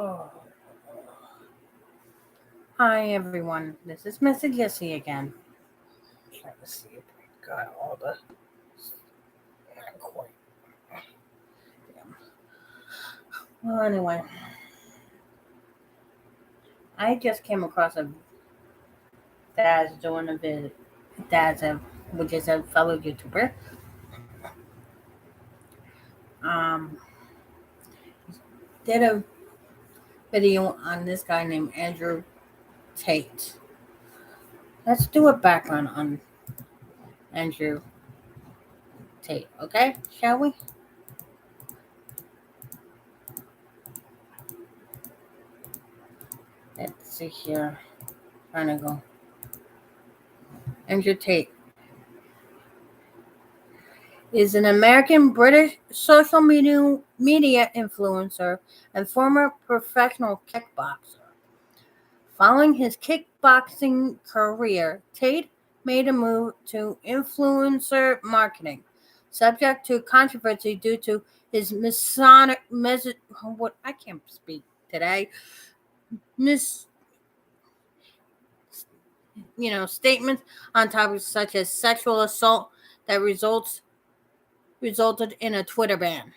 Oh. Hi everyone, this is Mr. Jesse again. Trying to see if I got all the. Not quite. Damn. Well, anyway, I just came across a Dad's doing a vid. Which is a fellow YouTuber. Um, did a video on this guy named Andrew Tate. Let's do a background on Andrew Tate, okay? Shall we? Let's see here. Trying to go. Andrew Tate is an American-British social media influencer and former professional kickboxer. Following his kickboxing career, Tate made a move to influencer marketing, subject to controversy due to his statements on topics such as sexual assault that resulted in a Twitter ban.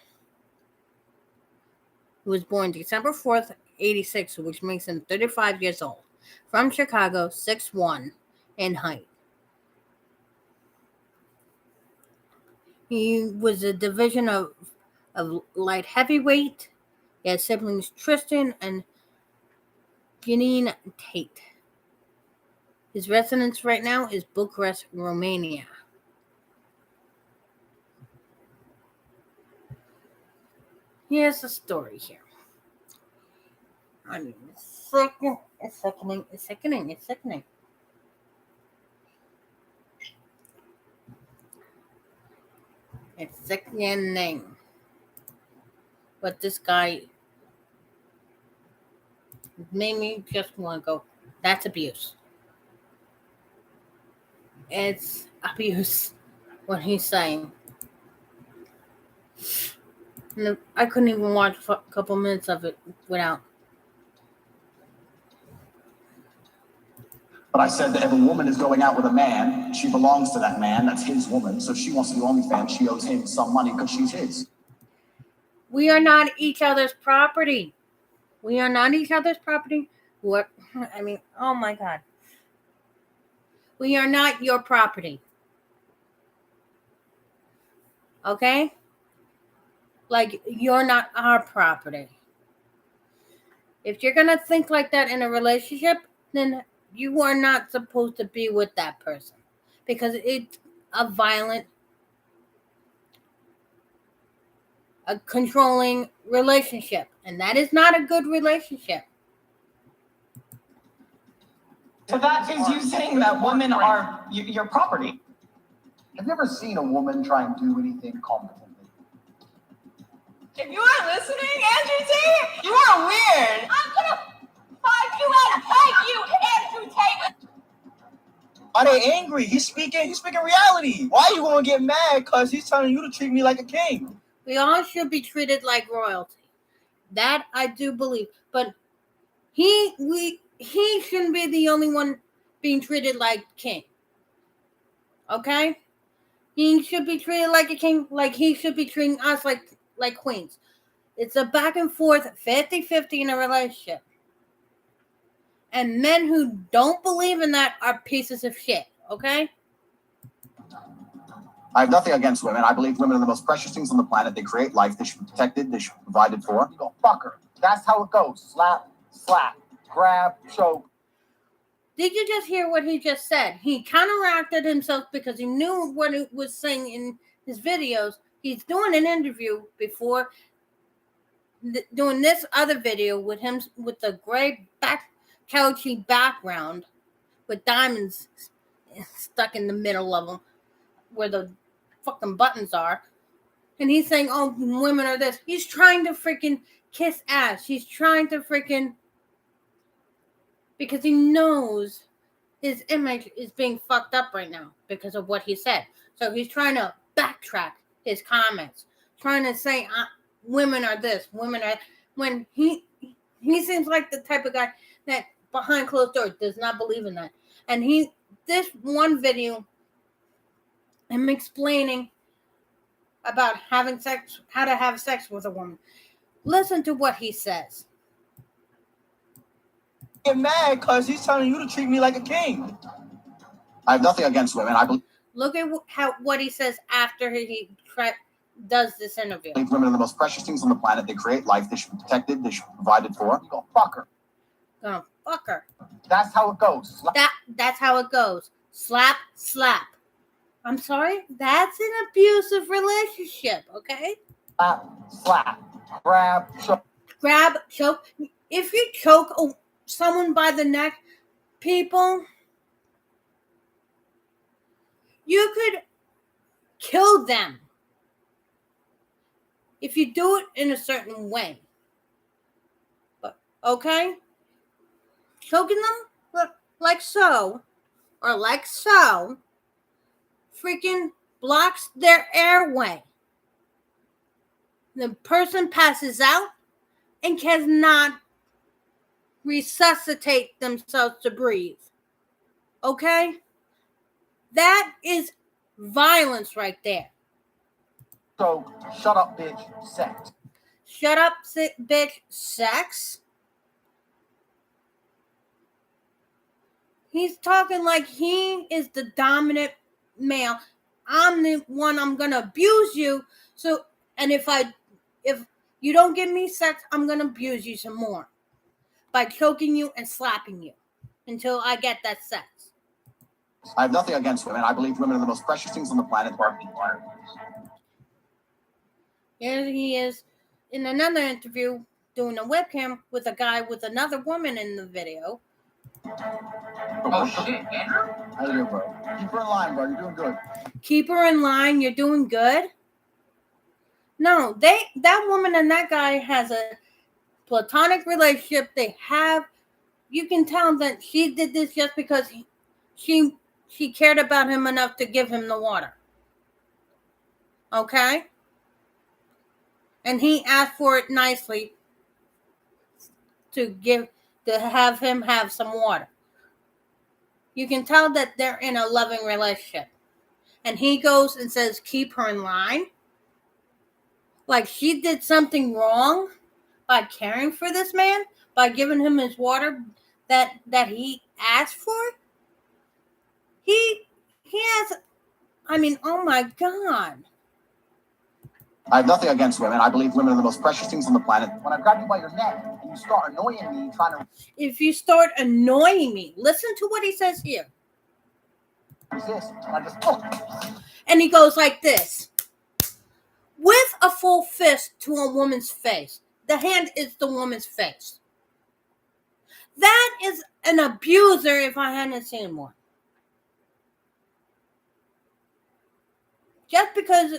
He was born December 4th, 1986, which makes him 35 years old. From Chicago, 6'1" in height. He was a division of light heavyweight. He has siblings Tristan and Janine Tate. His residence right now is Bucharest, Romania. Here's the story here. I mean, it's sickening. It's sickening. But this guy made me just want to go, that's abuse. It's abuse, what he's saying. I couldn't even watch a couple minutes of it without. But I said that if a woman is going out with a man, she belongs to that man. That's his woman. So if she wants to do OnlyFans, she owes him some money because she's his. We are not each other's property. We are not each other's property. What? I mean, oh my God. We are not your property. Okay? Like, you're not our property. If you're going to think like that in a relationship, then you are not supposed to be with that person. Because it's a violent, a controlling relationship. And that is not a good relationship. So that is you saying that women are your property. Have you ever seen a woman try and do anything competently? If you are listening, Andrew Tate, you are weird. I'm gonna find you and fight you, Andrew Tate. Are they angry? He's speaking reality. Why are you gonna get mad? Because he's telling you to treat me like a king. We all should be treated like royalty. That I do believe. But he shouldn't be the only one being treated like king. Okay? He should be treated like a king, like he should be treating us like queens. It's a back and forth 50-50 in a relationship. And men who don't believe in that are pieces of shit, okay? I have nothing against women. I believe women are the most precious things on the planet. They create life. They should be protected. They should be provided for. You go, fuck her. That's how it goes. Slap, slap, grab, choke. Did you just hear what he just said? He counteracted himself because he knew what he was saying in his videos. He's doing an interview before doing this other video with him with the gray couchy background with diamonds stuck in the middle of them where the fucking buttons are. And he's saying, oh, women are this. He's trying to freaking kiss ass. He's trying to freaking... Because he knows his image is being fucked up right now because of what he said. So he's trying to backtrack his comments. Trying to say, women are this, women are... When he He seems like the type of guy that behind closed doors does not believe in that. And this one video, him explaining about having sex, how to have sex with a woman. Listen to what he says. Get mad because he's telling you to treat me like a king. I have nothing against women. I believe Look at what he says after he does this interview. women are the most precious things on the planet. They create life. They should be protected. They should be provided for. You go, fuck her. Oh, fuck her. That's how it goes. That's how it goes. Slap, slap. I'm sorry? That's an abusive relationship, okay? Slap, grab, choke. Grab, choke. If you choke someone by the neck, people, you could kill them if you do it in a certain way. But, okay? Choking them like so, or like so, freaking blocks their airway. The person passes out and cannot resuscitate themselves to breathe. Okay? That is violence right there. So, shut up, bitch. Sex. Shut up, bitch. Sex? He's talking like he is the dominant male. I'm the one, I'm gonna abuse you. So, and if you don't give me sex, I'm gonna abuse you some more by choking you and slapping you until I get that sex. I have nothing against women. I believe women are the most precious things on the planet. Here he is in another interview doing a webcam with a guy with another woman in the video. Oh shit, Andrew? How you doing, bro? Keep her in line, bro. You're doing good. Keep her in line. You're doing good. No, that woman and that guy has a platonic relationship. They have. You can tell that she did this just because she cared about him enough to give him the water. Okay? And he asked for it nicely to have him have some water. You can tell that they're in a loving relationship. And he goes and says, keep her in line. Like she did something wrong by caring for this man, by giving him his water that he asked for. He has, I mean, oh my God. I have nothing against women. I believe women are the most precious things on the planet. When I grab you by your neck and you start annoying me, trying to If you start annoying me, listen to what he says here. resist, and I just And he goes like this. With a full fist to a woman's face. The hand is the woman's face. That is an abuser if I hadn't seen one. Just because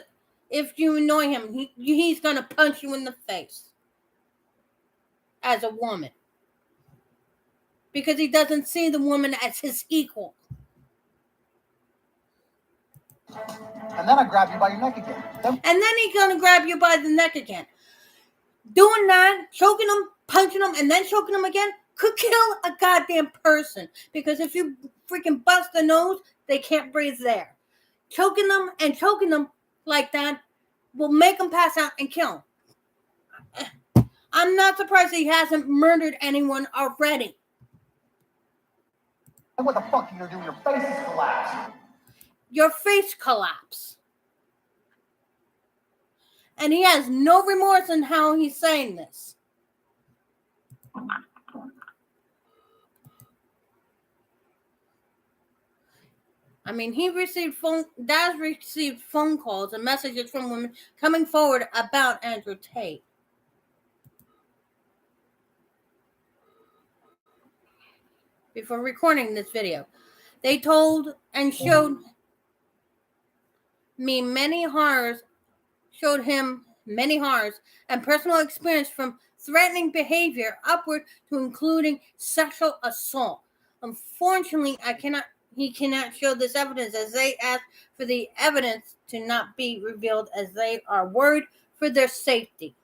if you annoy him, he's going to punch you in the face. As a woman. Because he doesn't see the woman as his equal. and then I grab you by your neck again. And then he's going to grab you by the neck again. Doing that, choking him, punching him, and then choking him again could kill a goddamn person. Because if you freaking bust the nose, they can't breathe there. Choking them like that will make them pass out and kill them. I'm not surprised he hasn't murdered anyone already. What the fuck are you doing? Your face is collapsed. Your face collapse. And he has no remorse in how he's saying this. I mean, he received phone calls and messages from women coming forward about Andrew Tate. Before recording this video, they told and showed him many horrors and personal experience from threatening behavior upward to including sexual assault. Unfortunately, he cannot show this evidence as they ask for the evidence to not be revealed as they are worried for their safety.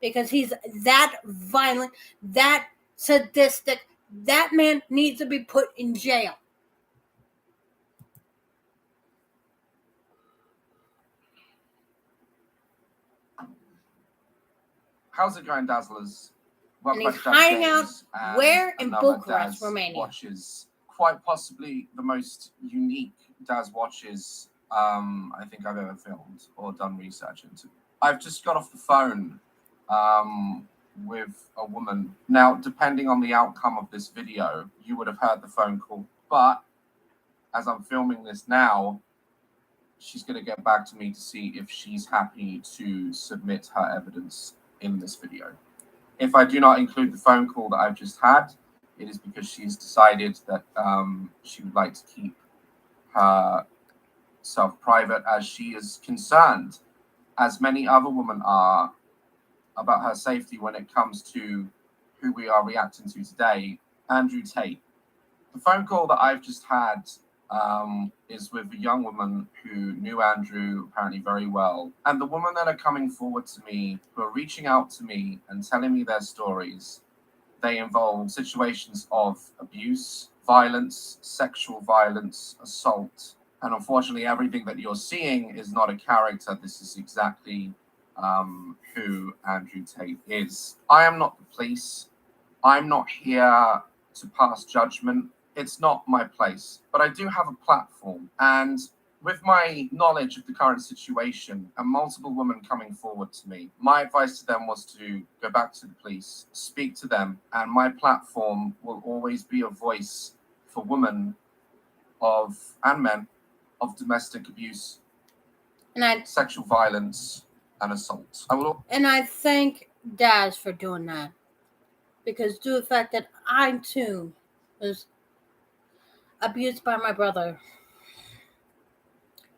because he's that violent, that sadistic. That man needs to be put in jail. How's it going, Dazzlers? And he's back to hiding James out and where? In another Bucharest, Daz Romania. Watches, quite possibly the most unique Daz Watches I think I've ever filmed or done research into. I've just got off the phone with a woman. Now, depending on the outcome of this video, you would have heard the phone call, but as I'm filming this now, she's going to get back to me to see if she's happy to submit her evidence in this video. If I do not include the phone call that I've just had, it is because she's decided that she would like to keep herself private, as she is concerned, as many other women are, about her safety when it comes to who we are reacting to today, Andrew Tate. The phone call that I've just had is with a young woman who knew Andrew apparently very well. And the women that are coming forward to me, who are reaching out to me and telling me their stories, they involve situations of abuse, violence, sexual violence, assault. And unfortunately, everything that you're seeing is not a character. This is exactly who Andrew Tate is. I am not the police. I'm not here to pass judgment. It's not my place, but I do have a platform. And with my knowledge of the current situation and multiple women coming forward to me, my advice to them was to go back to the police, speak to them, and my platform will always be a voice for women and men of domestic abuse, sexual violence, and assault. And I thank Daz for doing that, because due to the fact that I too was abused by my brother,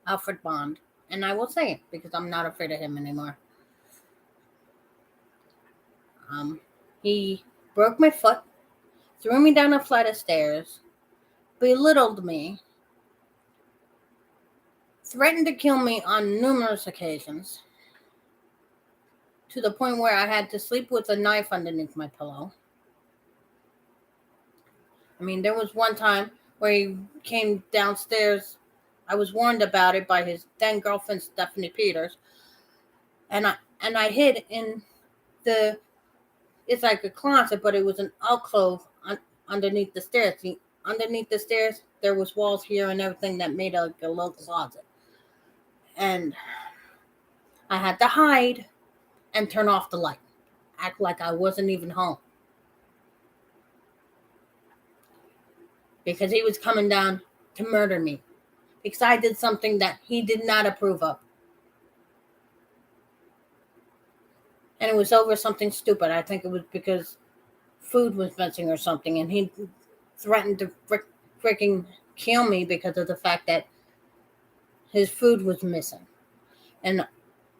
Alfred Bond. And I will say it because I'm not afraid of him anymore. He broke my foot, threw me down a flight of stairs, belittled me, threatened to kill me on numerous occasions, to the point where I had to sleep with a knife underneath my pillow. I mean, there was one time where he came downstairs. I was warned about it by his then girlfriend, Stephanie Peters. And I hid in it's like a closet, but it was an alcove underneath the stairs. Underneath the stairs, there was walls here and everything that made a little closet. And I had to hide and turn off the light. Act like I wasn't even home. Because he was coming down to murder me. Because I did something that he did not approve of. And it was over something stupid. I think it was because food was missing or something. And he threatened to freaking kill me because of the fact that his food was missing. And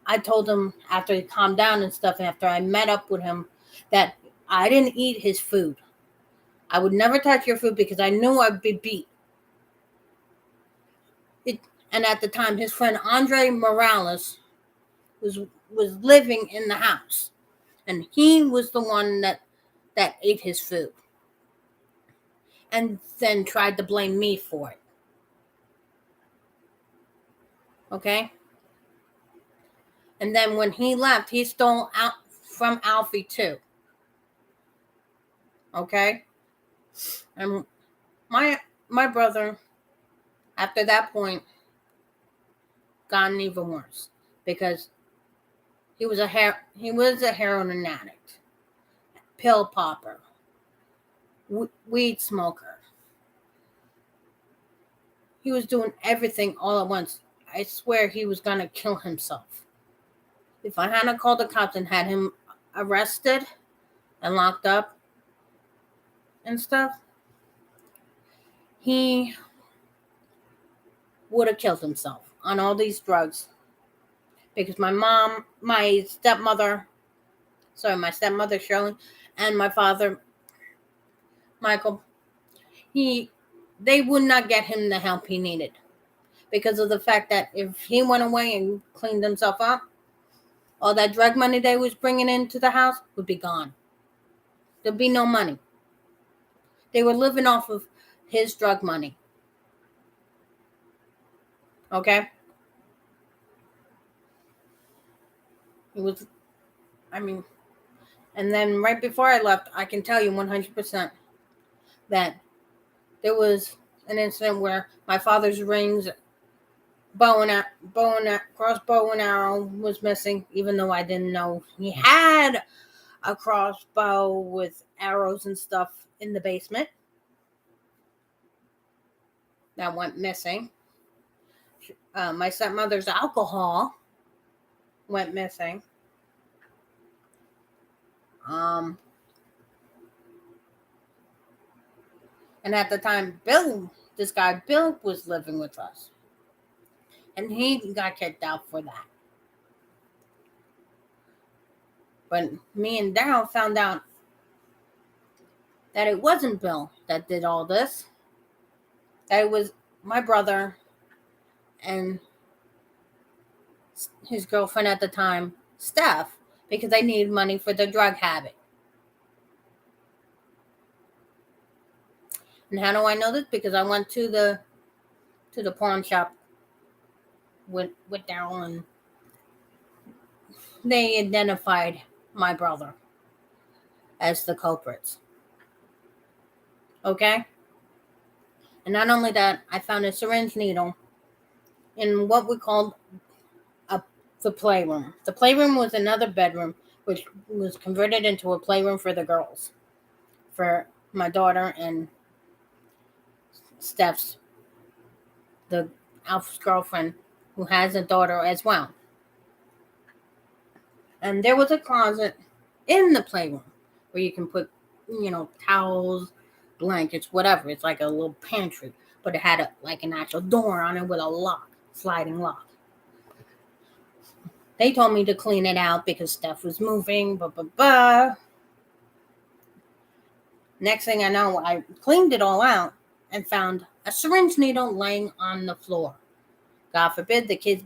I told him after he calmed down and stuff, after I met up with him, that I didn't eat his food. I would never touch your food because I knew I'd be beat. And at the time, his friend Andre Morales was living in the house. And he was the one that ate his food. And then tried to blame me for it. Okay? And then when he left, he stole out from Alfie too. Okay? And my brother, after that point, gotten even worse. Because he was a heroin addict, pill popper, weed smoker. He was doing everything all at once. I swear he was going to kill himself. If I hadn't called the cops and had him arrested and locked up and stuff, he would have killed himself on all these drugs. Because my stepmother Shirley, and my father Michael, they would not get him the help he needed. Because of the fact that if he went away and cleaned himself up, all that drug money they was bringing into the house would be gone. There'd be no money. They were living off of his drug money. Okay? It was, I mean, and then right before I left, I can tell you 100% that there was an incident where my father's rings, crossbow and arrow was missing, even though I didn't know he had a crossbow with arrows and stuff in the basement. That went missing. My stepmother's alcohol went missing. And at the time, this guy Bill was living with us. And he got kicked out for that. But me and Daryl found out that it wasn't Bill that did all this. That it was my brother and his girlfriend at the time, Steph, because they needed money for their drug habit. And how do I know this? Because I went to the pawn shop with Daryl, and they identified my brother as the culprits. Okay? And not only that, I found a syringe needle in what we called the playroom. The playroom was another bedroom, which was converted into a playroom for the girls, for my daughter and Steph's, Alf's girlfriend, who has a daughter as well. And there was a closet in the playroom where you can put, towels, blankets, whatever. It's like a little pantry, but it had an actual door on it with a lock, sliding lock. They told me to clean it out because Steph was moving, Next thing I know, I cleaned it all out and found a syringe needle laying on the floor. God forbid the kids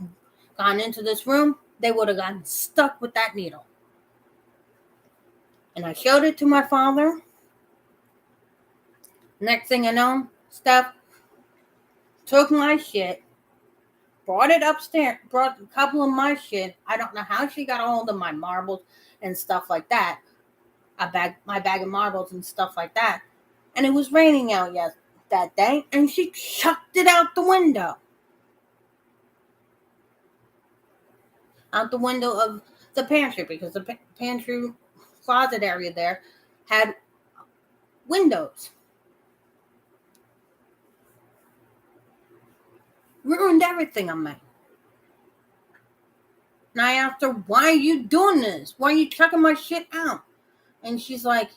gone into this room, they would have gotten stuck with that needle. And I showed it to my father. Next thing I know, Steph took my shit, brought it upstairs, brought a couple of my shit. I don't know how she got a hold of my marbles and stuff like that. My bag of marbles and stuff like that. And it was raining out that day, and she chucked it out the window. Out the window of the pantry, because the pantry closet area there had windows. Ruined everything on me. And I asked her, why are you doing this? Why are you chucking my shit out? And she's like,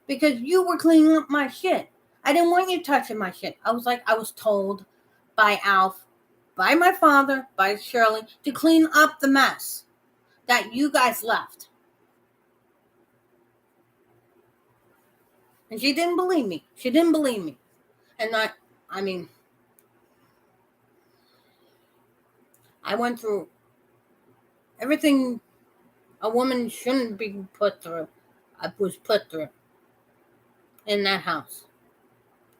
because you were cleaning up my shit. I didn't want you touching my shit. I was like, I was told by Alf, by my father, by Shirley, to clean up the mess that you guys left. And she didn't believe me. And I went through everything a woman shouldn't be put through. I was put through in that house.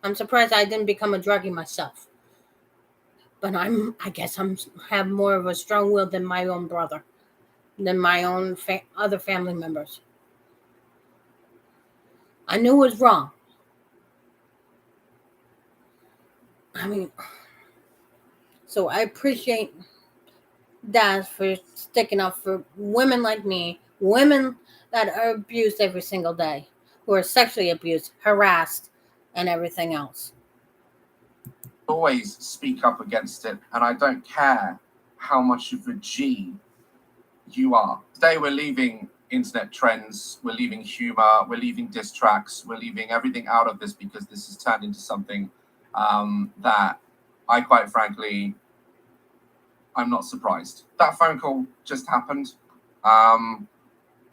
I'm surprised I didn't become a druggie myself. But I guess I have more of a strong will than my own brother, than my own other family members. I knew it was wrong. So I appreciate Dad for sticking up for women like me, women that are abused every single day, who are sexually abused, harassed, and everything else. Always speak up against it, and I don't care how much of a G you are. Today we're leaving internet trends, we're leaving humor, we're leaving diss tracks, we're leaving everything out of this because this has turned into something that I quite frankly, I'm not surprised. That phone call just happened, and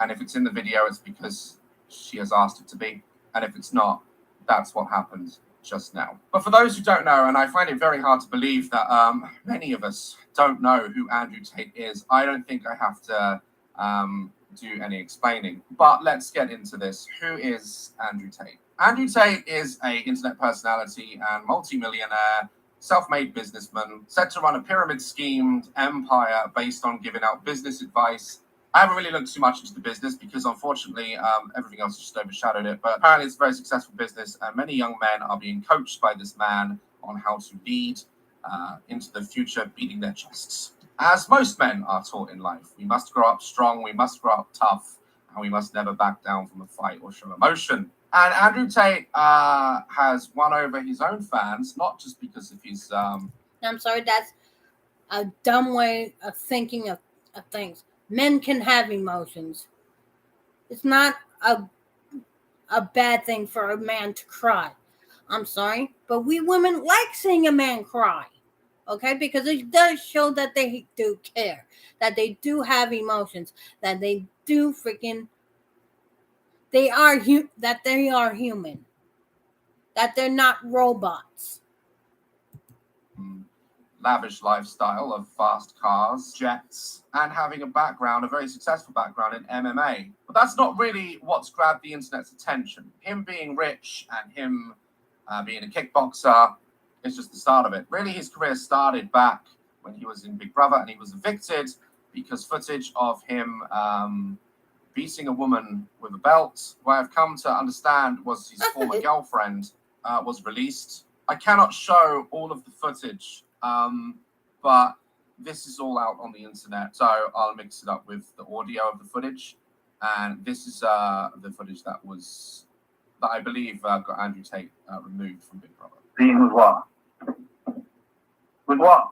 if it's in the video, it's because she has asked it to be, and if it's not, that's what happened. just now. But for those who don't know, and I find it very hard to believe that many of us don't know who Andrew Tate is, I don't think I have to do any explaining. But let's get into this. Who is Andrew Tate? Andrew Tate is an internet personality and multi-millionaire, self-made businessman, set to run a pyramid-schemed empire based on giving out business advice. I haven't really looked too much into the business because, unfortunately, everything else just overshadowed it. But apparently, it's a very successful business, and many young men are being coached by this man on how to lead into the future, beating their chests. As most men are taught in life, we must grow up strong, we must grow up tough, and we must never back down from a fight or show emotion. And Andrew Tate has won over his own fans, not just because of his... I'm sorry, that's a dumb way of thinking of things. Men can have emotions. It's not a bad thing for a man to cry. I'm sorry, but we women like seeing a man cry. Okay, because it does show that they do care, that they do have emotions, that they do freaking... they are human, that they're not robots. Lavish lifestyle of fast cars, jets, and having a very successful background in MMA. But that's not really what's grabbed the internet's attention. Him being rich and him being a kickboxer is just the start of it. Really, his career started back when he was in Big Brother, and he was evicted because footage of him beating a woman with a belt, who I've come to understand was his former girlfriend, was released. I cannot show all of the footage, but this is all out on the internet, so I'll mix it up with the audio of the footage. And this is the footage that I believe got Andrew Tate removed from Big Brother. Being with what? With what?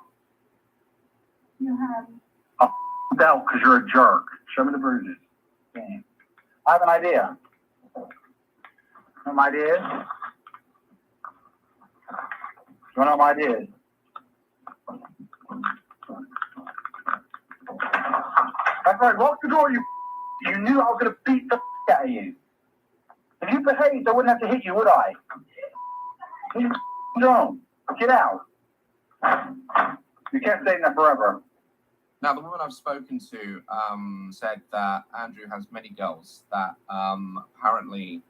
You have A belt because you're a jerk. Show me the bruises. Damn. I have an idea. You know what my idea is? You want to know what my idea is? That's right, lock the door, you knew I was going to beat the out of you. If you behaved, I wouldn't have to hit you, would I? You don't. Get out. You can't stay in there forever. Now, the woman I've spoken to said that Andrew has many girls that apparently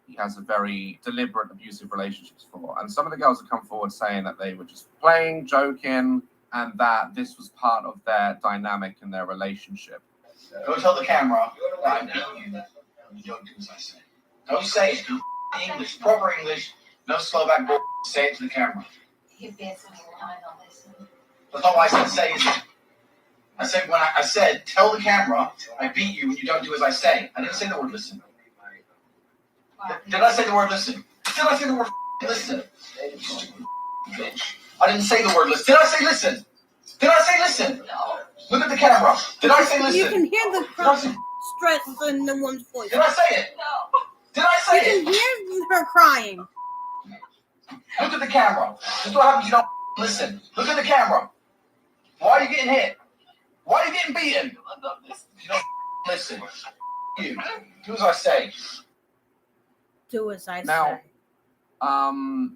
he has a very deliberate abusive relationships for. And some of the girls have come forward saying that they were just playing, joking, and that this was part of their dynamic in their relationship. Go tell the camera that I beat you. You don't do as I say. Don't say it in English, proper English, no Slovak bull. Say it to the camera. He beats me and I don't listen. That's not what I said. Say it. I said, tell the camera I beat you when you don't do as I say. I didn't say the word listen. Did I say the word listen? Did I say the word listen? Bitch. I didn't say the word listen. Did I say listen? Did I say listen? No. Look at the camera. Did I say listen? You can hear the stress in the one's voice. Did I say it? No. Did I say You it? can hear her crying. Look at the camera. This is what happens. You don't listen. Look at the camera. Why are you getting hit? Why are you getting beaten? You don't listen. You do as I say. Do as I Now, say.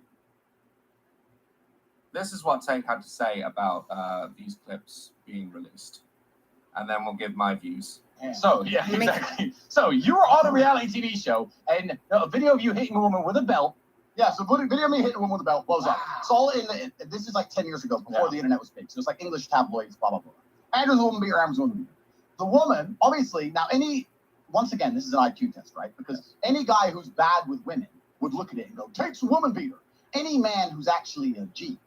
This is what Tate had to say about these clips being released. And then we'll give my views. So, yeah, exactly. So, you were on a reality TV show, and a video of you hitting a woman with a belt. Yeah, so video of me hitting a woman with a belt blows up. It's all this is like 10 years ago, before the internet was big. So it's like English tabloids, blah, blah, blah. Andrew's a woman beater, Andrew's a woman beater. The woman, obviously, now once again, this is an IQ test, right? Because any guy who's bad with women would look at it and go, Tate's a woman beater. Any man who's actually a G,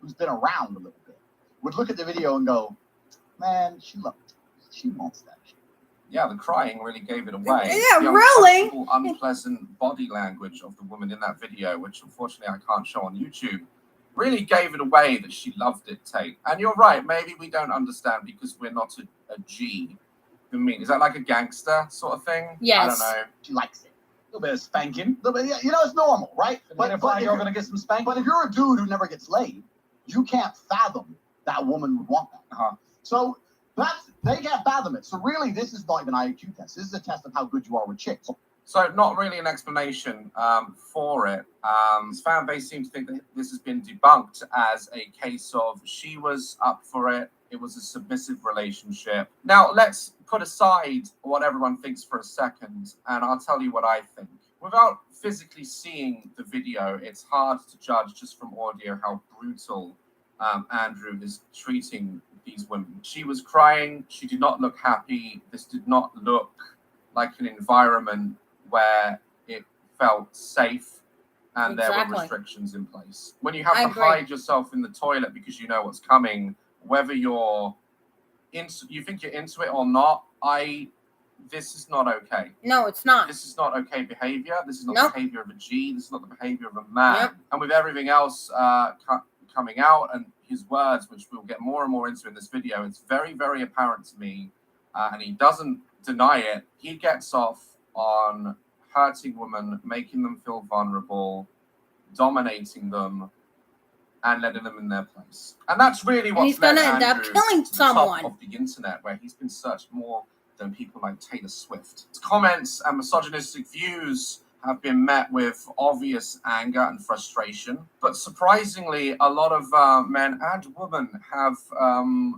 who's been around a little bit, would look at the video and go, man, she wants that shit. Yeah, the crying really gave it away. Yeah, the really? unpleasant body language of the woman in that video, which unfortunately I can't show on YouTube, really gave it away that she loved it, Tate. And you're right, maybe we don't understand because we're not a G. I mean, is that like a gangster sort of thing? Yes. I don't know. She likes it. A little bit of spanking. It's normal, right? But if you're going to get some spanking. But if you're a dude who never gets laid, you can't fathom that woman would want that. Uh-huh. So they can't fathom it. So really, this is not even an IQ test. This is a test of how good you are with chicks. So not really an explanation for it. His fan base seems to think that this has been debunked as a case of she was up for it. It was a submissive relationship. Now, let's put aside what everyone thinks for a second, and I'll tell you what I think. Without physically seeing the video, it's hard to judge just from audio how brutal Andrew is treating these women. She was crying. She did not look happy. This did not look like an environment where it felt safe and there were restrictions in place. When you have to hide yourself in the toilet because you know what's coming, whether you think you're into it or not, this is not okay. No, it's not. This is not okay behavior. This is not the behavior of a G. This is not the behavior of a man. And with everything else coming out and his words, which we'll get more and more into in this video, it's very, very apparent to me, and he doesn't deny it. He gets off on hurting women, making them feel vulnerable, dominating them, and letting them in their place. And that's really what's led Andrew end up killing someone. Top of the internet, where he's been searched more than people like Taylor Swift. His comments and misogynistic views have been met with obvious anger and frustration. But surprisingly, a lot of men and women have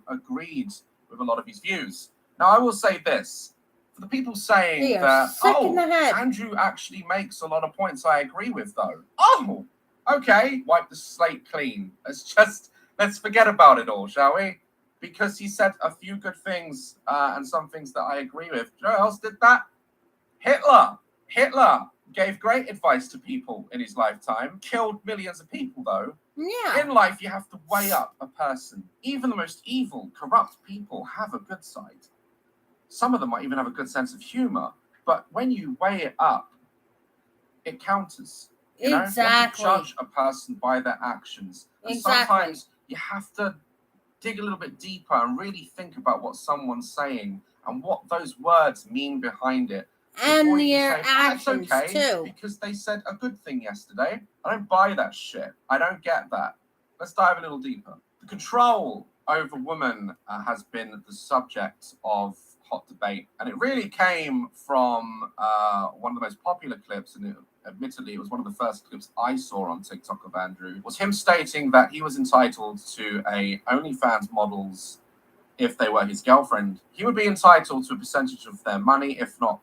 agreed with a lot of his views. Now, I will say this. For the people saying that, Andrew actually makes a lot of points I agree with, though. Oh, okay, wipe the slate clean. Let's forget about it all, shall we? Because he said a few good things and some things that I agree with. You know who else did that? Hitler gave great advice to people in his lifetime. Killed millions of people, though. Yeah. In life, you have to weigh up a person. Even the most evil, corrupt people have a good side. Some of them might even have a good sense of humor. But when you weigh it up, it counters. You know? You have to judge a person by their actions. And sometimes you have to dig a little bit deeper and really think about what someone's saying and what those words mean behind it. And their actions, too. Because they said a good thing yesterday. I don't buy that shit. I don't get that. Let's dive a little deeper. The control over women has been the subject of hot debate. And it really came from one of the most popular clips, and admittedly, it was one of the first clips I saw on TikTok of Andrew, was him stating that he was entitled to a OnlyFans models if they were his girlfriend. He would be entitled to a percentage of their money, if not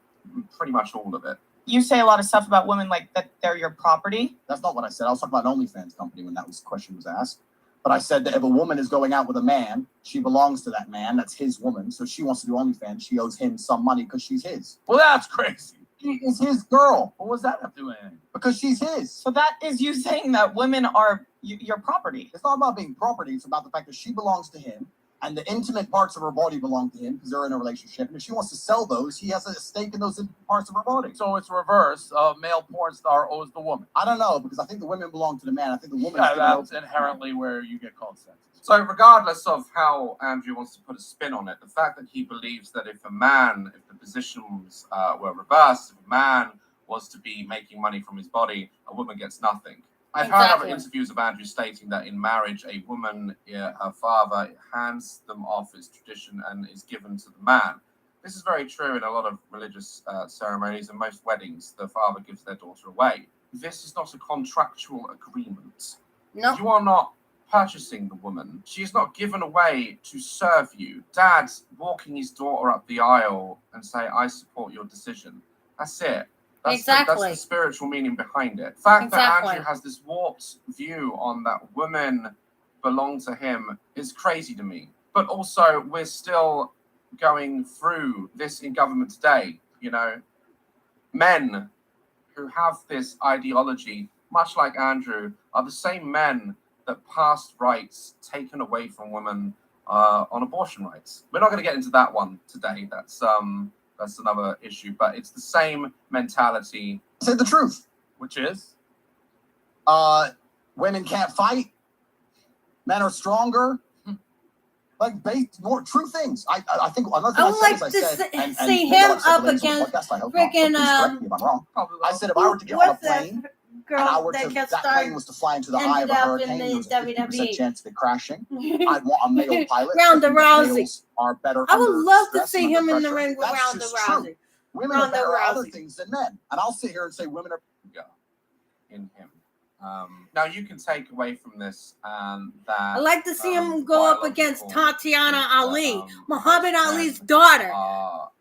pretty much all of it. You say a lot of stuff about women like that they're your property. That's not what I said. I was talking about an OnlyFans company when that question was asked. But I said that if a woman is going out with a man, she belongs to that man. That's his woman. So she wants to do OnlyFans. She owes him some money because she's his. Well, that's crazy. She is his girl. What was that have to do with anything? Because she's his. So that is you saying that women are your property. It's not about being property. It's about the fact that she belongs to him. And the intimate parts of her body belong to him because they're in a relationship. And if she wants to sell those, he has a stake in those parts of her body. So it's reverse. A male porn star owes the woman. I don't know, because I think the women belong to the man. I think the woman that's inherently where you get called sexist. So regardless of how Andrew wants to put a spin on it, the fact that he believes that if the positions were reversed, if a man was to be making money from his body, a woman gets nothing. I've heard other interviews of Andrew stating that in marriage, a woman, her father, hands them off as tradition and is given to the man. This is very true in a lot of religious ceremonies and most weddings. The father gives their daughter away. This is not a contractual agreement. No. You are not purchasing the woman. She is not given away to serve you. Dad walking his daughter up the aisle and say, I support your decision. That's it. That's the spiritual meaning behind it. The fact that Andrew has this warped view on that women belong to him is crazy to me. But also, we're still going through this in government today. You know, men who have this ideology, much like Andrew, are the same men that passed rights taken away from women on abortion rights. We're not going to get into that one today. That's another issue, but it's the same mentality. Say the truth, which is, women can't fight, men are stronger. Like more true things. I think another thing I would like to see him up against freaking. I said if I were to get on a plane. And that plane was to fly into the eye of a hurricane. There was a 50% chance of it crashing. I'd want a male pilot. Ronda Rousey. Are better. I would love to see him in the ring with Ronda Rousey. women are Ronda better at other Rousey. things than men. And I'll sit here and say women are. In him. Now you can take away from this that I'd like to see him the go up against biological Tatiana proof Ali, that, Muhammad most Ali's men daughter. are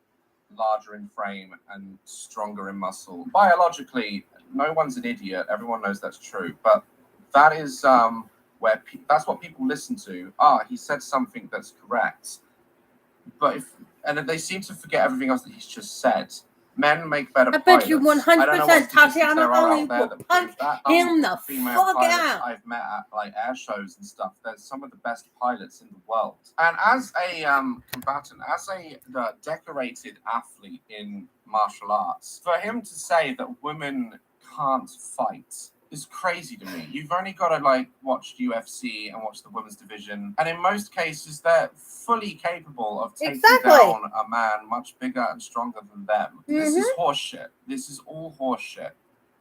larger in frame and stronger in muscle. Biologically, no one's an idiot. Everyone knows that's true. But that is where that's what people listen to. He said something that's correct. But and they seem to forget everything else that he's just said. Men make better I pilots. bet you I don't know what 100% statistics Tatiana there are Ali out there will that punch prove that. him the Female fuck pilots out. I've met at like air shows and stuff. They're some of the best pilots in the world. And as a combatant, as a decorated athlete in martial arts, for him to say that women can't fight is crazy to me. You've only got to like watch UFC and watch the women's division, and in most cases they're fully capable of taking down a man much bigger and stronger than them. This is horseshit. This is all horseshit.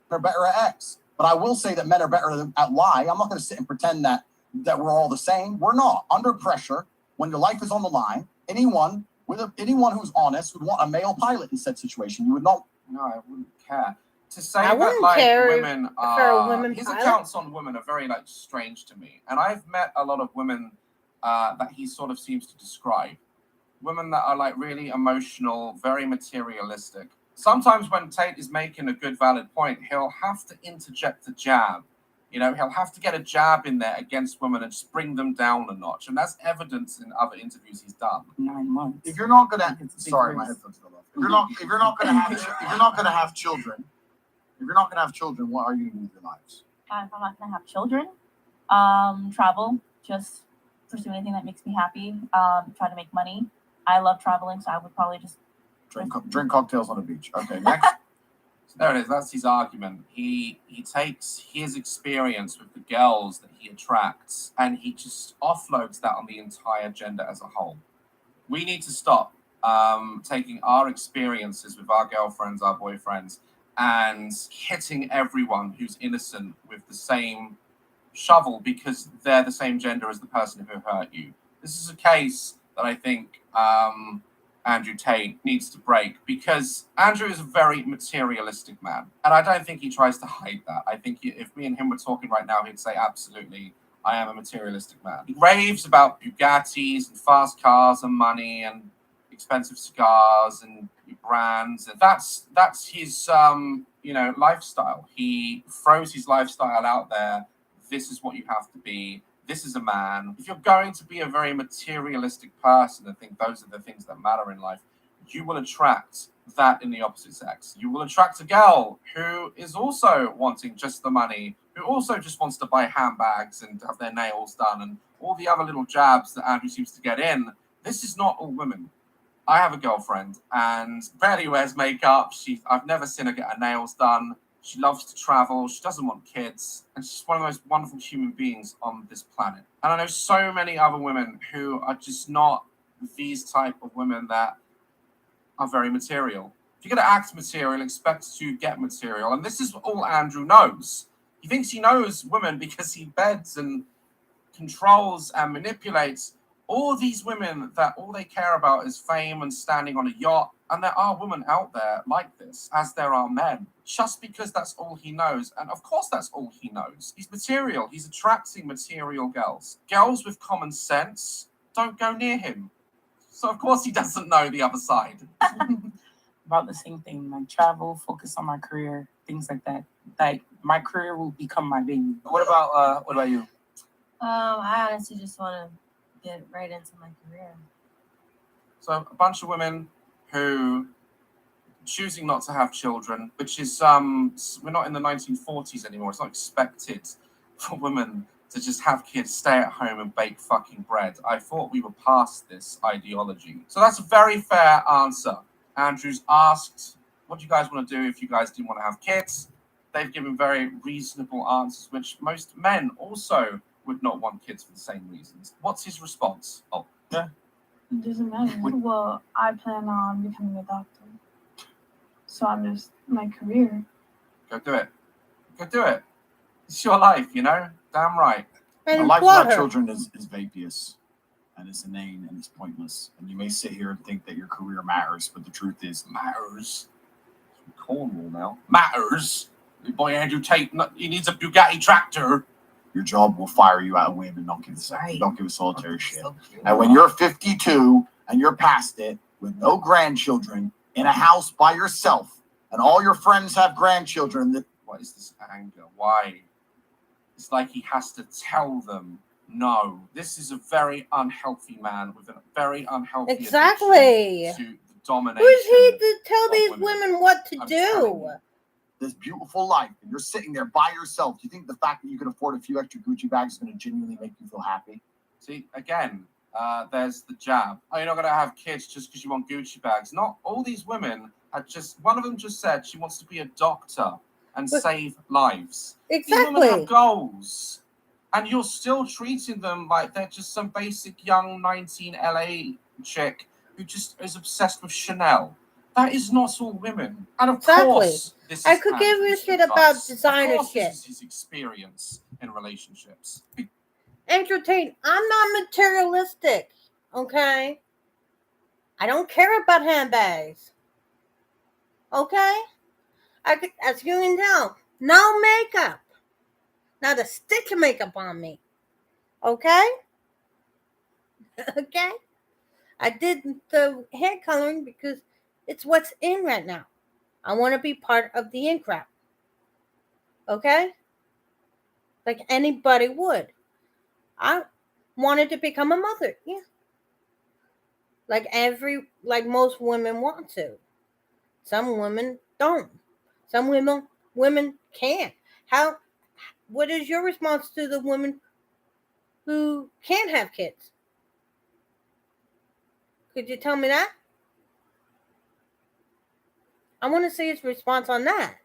They're better at X. But I will say that men are better at Y. I'm not going to sit and pretend that we're all the same. We're not. Under pressure, when your life is on the line, anyone who's honest would want a male pilot in said situation. You would not. No, I wouldn't care. To say I that wouldn't like care women for a are women his pilot. accounts on women are very like strange to me, and I've met a lot of women that he sort of seems to describe, women that are like really emotional, very materialistic. Sometimes when Tate is making a good valid point, he'll have to interject a jab. You know, he'll have to get a jab in there against women and just bring them down a notch, and that's evidence in other interviews he's done. 9 months. If you're not gonna, Sorry, my headphones fell off. If you're not gonna have children, what are you gonna do with your lives? If I'm not gonna have children, travel, just pursue anything that makes me happy. Try to make money. I love traveling, so I would probably just Drink cocktails on the beach. Okay, next. So there it is. That's his argument. He takes his experience with the girls that he attracts and he just offloads that on the entire gender as a whole. We need to stop taking our experiences with our girlfriends, our boyfriends, and hitting everyone who's innocent with the same shovel because they're the same gender as the person who hurt you. This is a case that I think Andrew Tate needs to break because Andrew is a very materialistic man. And I don't think he tries to hide that. I think if me and him were talking right now, he'd say, absolutely, I am a materialistic man. He raves about Bugattis and fast cars and money and expensive cigars and brands. And that's his, lifestyle. He throws his lifestyle out there. This is what you have to be. This is a man. If you're going to be a very materialistic person and think those are the things that matter in life, you will attract that in the opposite sex. You will attract a girl who is also wanting just the money, who also just wants to buy handbags and have their nails done and all the other little jabs that Andrew seems to get in. This is not all women. I have a girlfriend and barely wears makeup. I've never seen her get her nails done. She loves to travel. She doesn't want kids. And she's one of the most wonderful human beings on this planet. And I know so many other women who are just not these type of women that are very material. If you're going to act material, expect to get material. And this is all Andrew knows. He thinks he knows women because he beds and controls and manipulates all these women that all they care about is fame and standing on a yacht. And there are women out there like this, as there are men, just because that's all he knows. And of course, that's all he knows. He's material. He's attracting material girls. Girls with common sense don't go near him. So, of course, he doesn't know the other side. About the same thing, like travel, focus on my career, things like that. Like my career will become my baby. What about you? I honestly just want to get right into my career. So a bunch of women who choosing not to have children, which is we're not in the 1940s anymore. It's not expected for women to just have kids, stay at home and bake fucking bread. I thought we were past this ideology. So that's a very fair answer. Andrew's asked, what do you guys want to do if you guys didn't want to have kids? They've given very reasonable answers, which most men also would not want kids for the same reasons. What's his response? Oh, yeah. It doesn't matter. Well, I plan on becoming a doctor. So I'm just, my career. Go do it. Go do it. It's your life, you know? Damn right. And A life without children is vapious. and it's inane and it's pointless. And you may sit here and think that your career matters, but the truth is, Matters. Cornwall now. Matters. The boy Andrew Tate, he needs a Bugatti tractor. your job will fire you out of wind and don't give a second. Right. Don't give a solitary shit. So And when you're 52 and you're past it with no grandchildren in a house by yourself, and all your friends have grandchildren, What is this anger? Why? It's like he has to tell them, no, this is a very unhealthy man with a very unhealthy Exactly. addiction to the domination. Who's he to tell of these women. women what to I'm do? telling you. this beautiful life, and you're sitting there by yourself, do you think the fact that you can afford a few extra Gucci bags is going to genuinely make you feel happy? See, again, there's the jab. Oh, you're not going to have kids just because you want Gucci bags. Not all these women are just, one of them just said she wants to be a doctor and But- save lives. These women have Exactly. goals. And you're still treating them like they're just some basic young 19 LA chick who just is obsessed with Chanel. That is not all women. And of Exactly. course, this I is could give a Andrew's shit about advice. designer Of course, shit. This is his experience in relationships. Andrew Tate, I'm not materialistic, okay? I don't care about handbags, okay? I could, as you can tell, no makeup, not a stitch of makeup on me, okay? Okay? I did the hair coloring because it's what's in right now. I want to be part of the in crowd, okay? Like anybody would. I wanted to become a mother, yeah. Like most women want to. Some women don't. Some women can't. What is your response to the women who can't have kids? Could you tell me that? I want to see his response on that.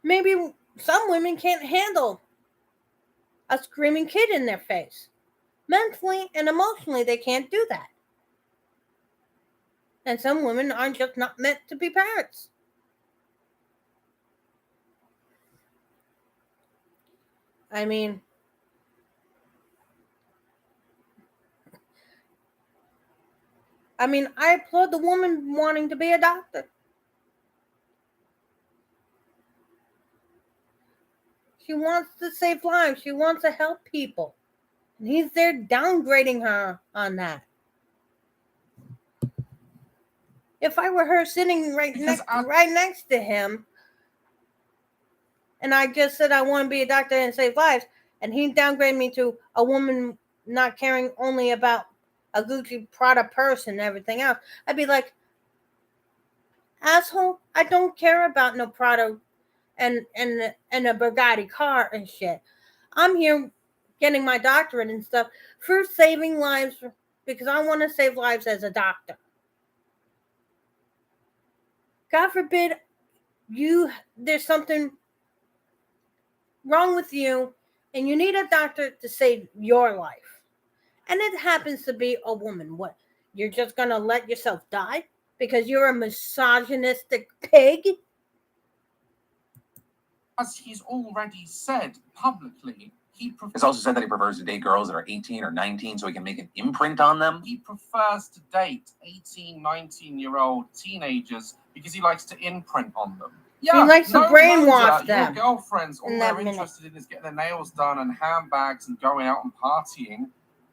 Maybe some women can't handle a screaming kid in their face. Mentally and emotionally, they can't do that. And some women are just not meant to be parents. I mean, I applaud the woman wanting to be a doctor. She wants to save lives. She wants to help people. And he's there downgrading her on that. If I were her sitting right next to him, and I just said I want to be a doctor and save lives, and he downgraded me to a woman not caring only about a Gucci Prada purse and everything else, I'd be like, asshole, I don't care about no Prada and a Bugatti car and shit. I'm here getting my doctorate and stuff for saving lives because I want to save lives as a doctor. God forbid there's something wrong with you and you need a doctor to save your life. And it happens to be a woman. What? You're just going to let yourself die because you're a misogynistic pig? As he's already said publicly, He's also said that he prefers to date girls that are 18 or 19 so he can make an imprint on them. He prefers to date 18, 19-year-old teenagers because he likes to imprint on them. Yeah, He likes to no brainwash wonder them. Your girlfriends, all in they're that minute. interested in is getting their nails done and handbags and going out and partying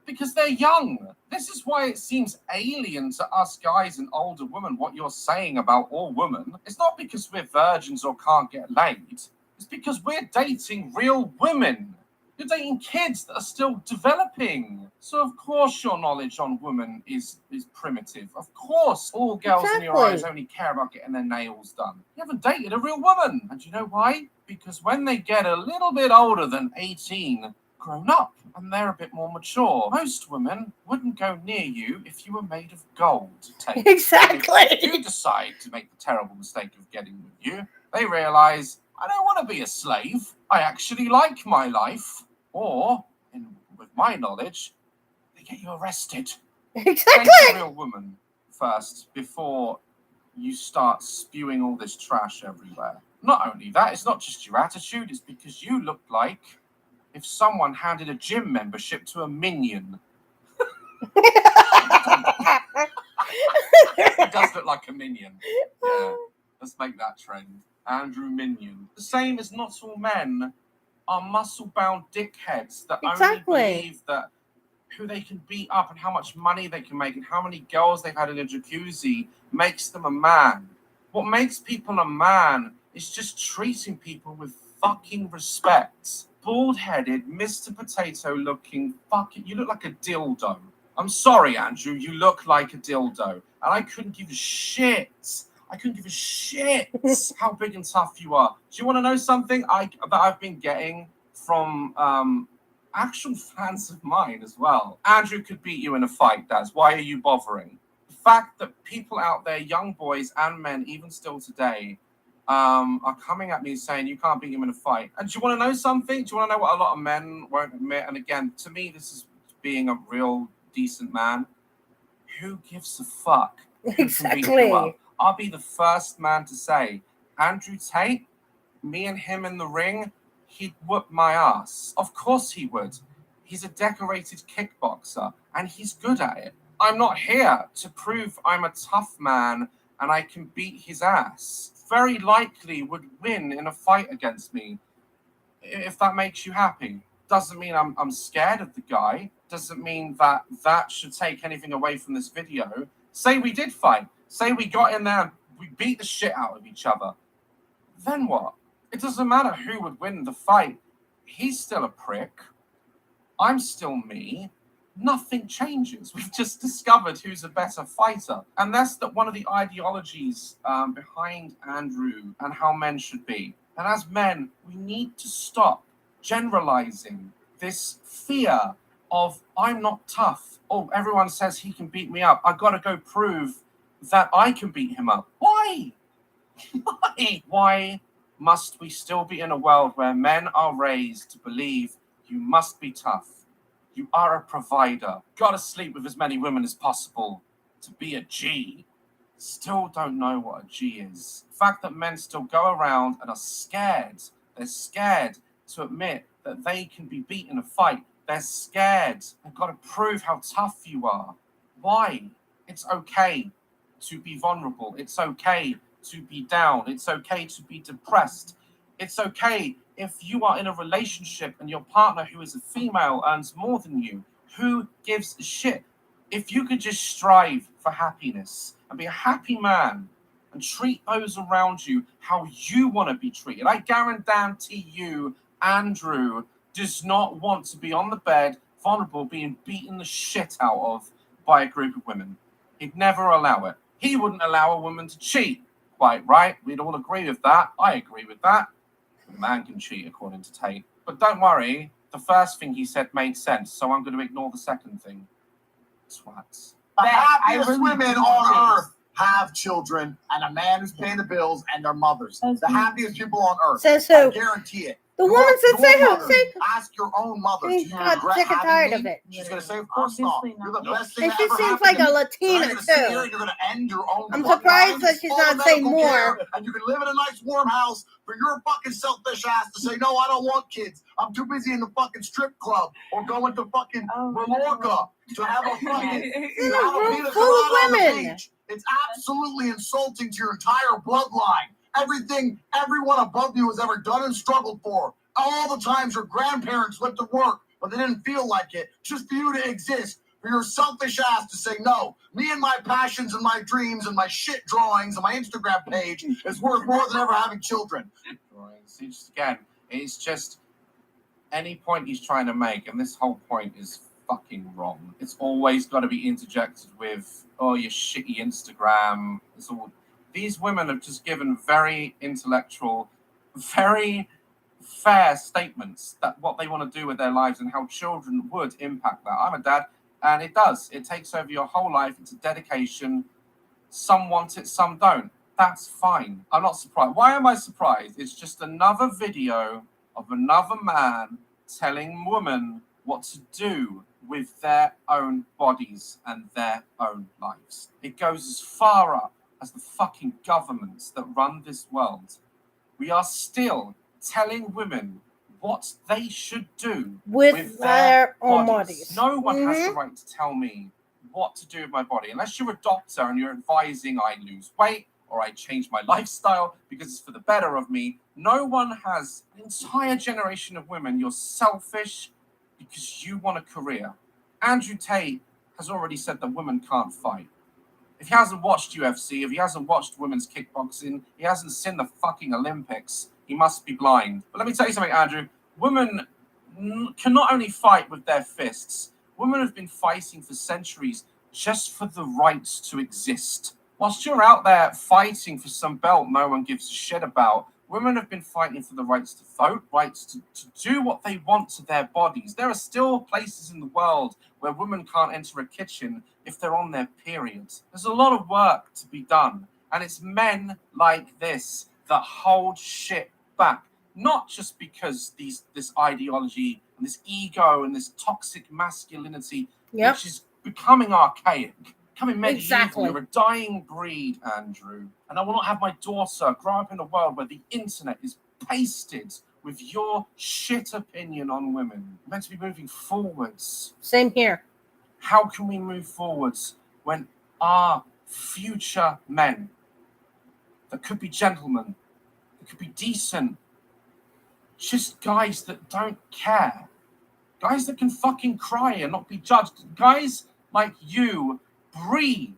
because they're young. This is why it seems alien to us guys and older women what you're saying about all women. It's not because we're virgins or can't get laid. It's because we're dating real women. You're dating kids that are still developing. So of course your knowledge on women is primitive. Of course all girls in your eyes only care about getting their nails done. You haven't dated a real woman. And you know why? Because when they get a little bit older than 18, grown up, and they're a bit more mature, most women wouldn't go near you if you were made of gold. Tate. Exactly. If you decide to make the terrible mistake of getting with you, they realize, I don't want to be a slave. I actually like my life. Or, with my knowledge, they get you arrested. Exactly. Date a real woman first before you start spewing all this trash everywhere. Not only that, it's not just your attitude, it's because you look like if someone handed a gym membership to a minion. It does look like a minion. Yeah, let's make that trend. Andrew Minion. The same as not all men are muscle-bound dickheads that Exactly. only believe that who they can beat up and how much money they can make and how many girls they've had in a jacuzzi makes them a man. What makes people a man is just treating people with fucking respect. Bald-headed, Mr. Potato-looking fucking... You look like a dildo. I'm sorry, Andrew, you look like a dildo. And I couldn't give a shit. I couldn't give a shit how big and tough you are. Do you want to know something that I've been getting from actual fans of mine as well? Andrew could beat you in a fight, Daz. Why are you bothering? The fact that people out there, young boys and men, even still today, are coming at me saying you can't beat him in a fight. And do you want to know something? Do you want to know what a lot of men won't admit? And again, to me, this is being a real decent man. Who gives a fuck? Who can beat who Exactly. up? I'll be the first man to say, Andrew Tate, me and him in the ring, he'd whoop my ass. Of course he would. He's a decorated kickboxer, and he's good at it. I'm not here to prove I'm a tough man and I can beat his ass. Very likely would win in a fight against me, if that makes you happy. Doesn't mean I'm scared of the guy. Doesn't mean that should take anything away from this video. Say we did fight. Say we got in there, we beat the shit out of each other. Then what? It doesn't matter who would win the fight. He's still a prick. I'm still me. Nothing changes. We've just discovered who's a better fighter. And that's one of the ideologies behind Andrew and how men should be. And as men, we need to stop generalizing this fear of, I'm not tough. Oh, everyone says he can beat me up. I've got to go prove that I can beat him up. Why? Why must we still be in a world where men are raised to believe you must be tough? You are a provider. Gotta sleep with as many women as possible to be a G. Still don't know what a G is. The fact that men still go around and are scared. They're scared to admit that they can be beat in a fight. They're scared. They've got to prove how tough you are. Why? It's okay to be vulnerable. It's okay to be down. It's okay to be depressed. It's okay if you are in a relationship and your partner who is a female earns more than you. Who gives a shit? If you could just strive for happiness and be a happy man and treat those around you how you want to be treated. I guarantee you, Andrew does not want to be on the bed, vulnerable, being beaten the shit out of by a group of women. He'd never allow it. He wouldn't allow a woman to cheat. Quite right. We'd all agree with that. I agree with that. A man can cheat, according to Tate. But don't worry, the first thing he said made sense, so I'm going to ignore the second thing. Twats. The happiest really women do on this. earth have children and a man who's paying the bills and their mothers. The happiest people on earth. Says I who? guarantee it. The Your- woman said, your say who? mother. Say Ask your own mother. She's Do you got regret sick and having tired me? of it. She's gonna say, of course not. Obviously You're the not. best thing And that she ever seems happened like to a me. Latina, You're gonna sit here too. and you're gonna end your own I'm bloodline, surprised that she's all not the saying medical care, more. and you can live in a nice warm house for your fucking selfish ass to say, no, I don't want kids. I'm too busy in the fucking strip club or going to fucking Mallorca to have a fucking In to a have a room pina full colada of on the women. beach. It's absolutely insulting to your entire bloodline. Everything everyone above you has ever done and struggled for. All the times your grandparents went to work, but they didn't feel like it. Just for you to exist, for your selfish ass to say, no, me and my passions and my dreams and my shit drawings and my Instagram page is worth more than ever having children. It's just any point he's trying to make, and this whole point is fucking wrong. It's always got to be interjected with, oh, your shitty Instagram. It's all. These women have just given very intellectual, very fair statements that what they want to do with their lives and how children would impact that. I'm a dad, and it does. It takes over your whole life. It's a dedication. Some want it, some don't. That's fine. I'm not surprised. Why am I surprised? It's just another video of another man telling women what to do with their own bodies and their own lives. It goes as far up as the fucking governments that run this world. We are still telling women what they should do with their own bodies. No one has the Mhm. right to tell me what to do with my body. Unless you're a doctor and you're advising I lose weight or I change my lifestyle because it's for the better of me. No one has an entire generation of women. You're selfish because you want a career. Andrew Tate has already said that women can't fight. If he hasn't watched UFC, if he hasn't watched women's kickboxing, he hasn't seen the fucking Olympics, he must be blind. But let me tell you something, Andrew. Women can not only fight with their fists, women have been fighting for centuries just for the right to exist. Whilst you're out there fighting for some belt no one gives a shit about, women have been fighting for the rights to vote, rights to do what they want to their bodies. There are still places in the world where women can't enter a kitchen if they're on their periods. There's a lot of work to be done. And it's men like this that hold shit back. Not just because this ideology and this ego and this toxic masculinity, which is becoming archaic, becoming medieval. Exactly. You're a dying breed, Andrew. And I will not have my daughter grow up in a world where the internet is pasted with your shit opinion on women. We're meant to be moving forwards. Same here. How can we move forwards when our future men that could be gentlemen, that could be decent, just guys that don't care, guys that can fucking cry and not be judged, guys like you breed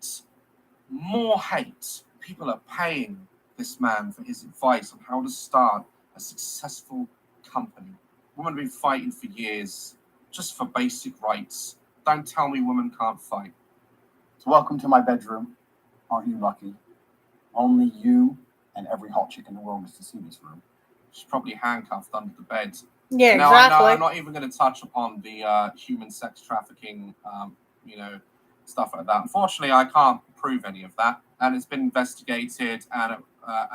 more hate. People are paying this man for his advice on how to start a successful company. Women have been fighting for years just for basic rights. Don't tell me women can't fight. So welcome to my bedroom. Aren't you lucky? Only you and every hot chick in the world is to see this room. She's probably handcuffed under the bed. Yeah, Now, exactly. I'm not even going to touch upon the human sex trafficking, stuff like that. Unfortunately, I can't prove any of that. And it's been investigated, and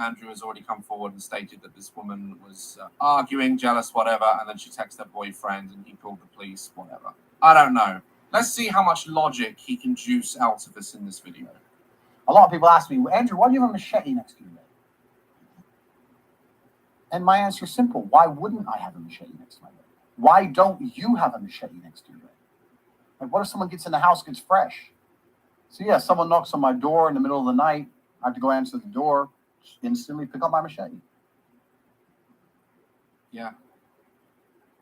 Andrew has already come forward and stated that this woman was arguing, jealous, whatever, and then she texted her boyfriend and he called the police, whatever. I don't know. Let's see how much logic he can juice out of us in this video. A lot of people ask me, Andrew, why do you have a machete next to your bed? And my answer is simple. Why wouldn't I have a machete next to my bed? Why don't you have a machete next to your bed? Like, what if someone gets in the house, gets fresh? So yeah, someone knocks on my door in the middle of the night. I have to go answer the door, instantly pick up my machete. Yeah.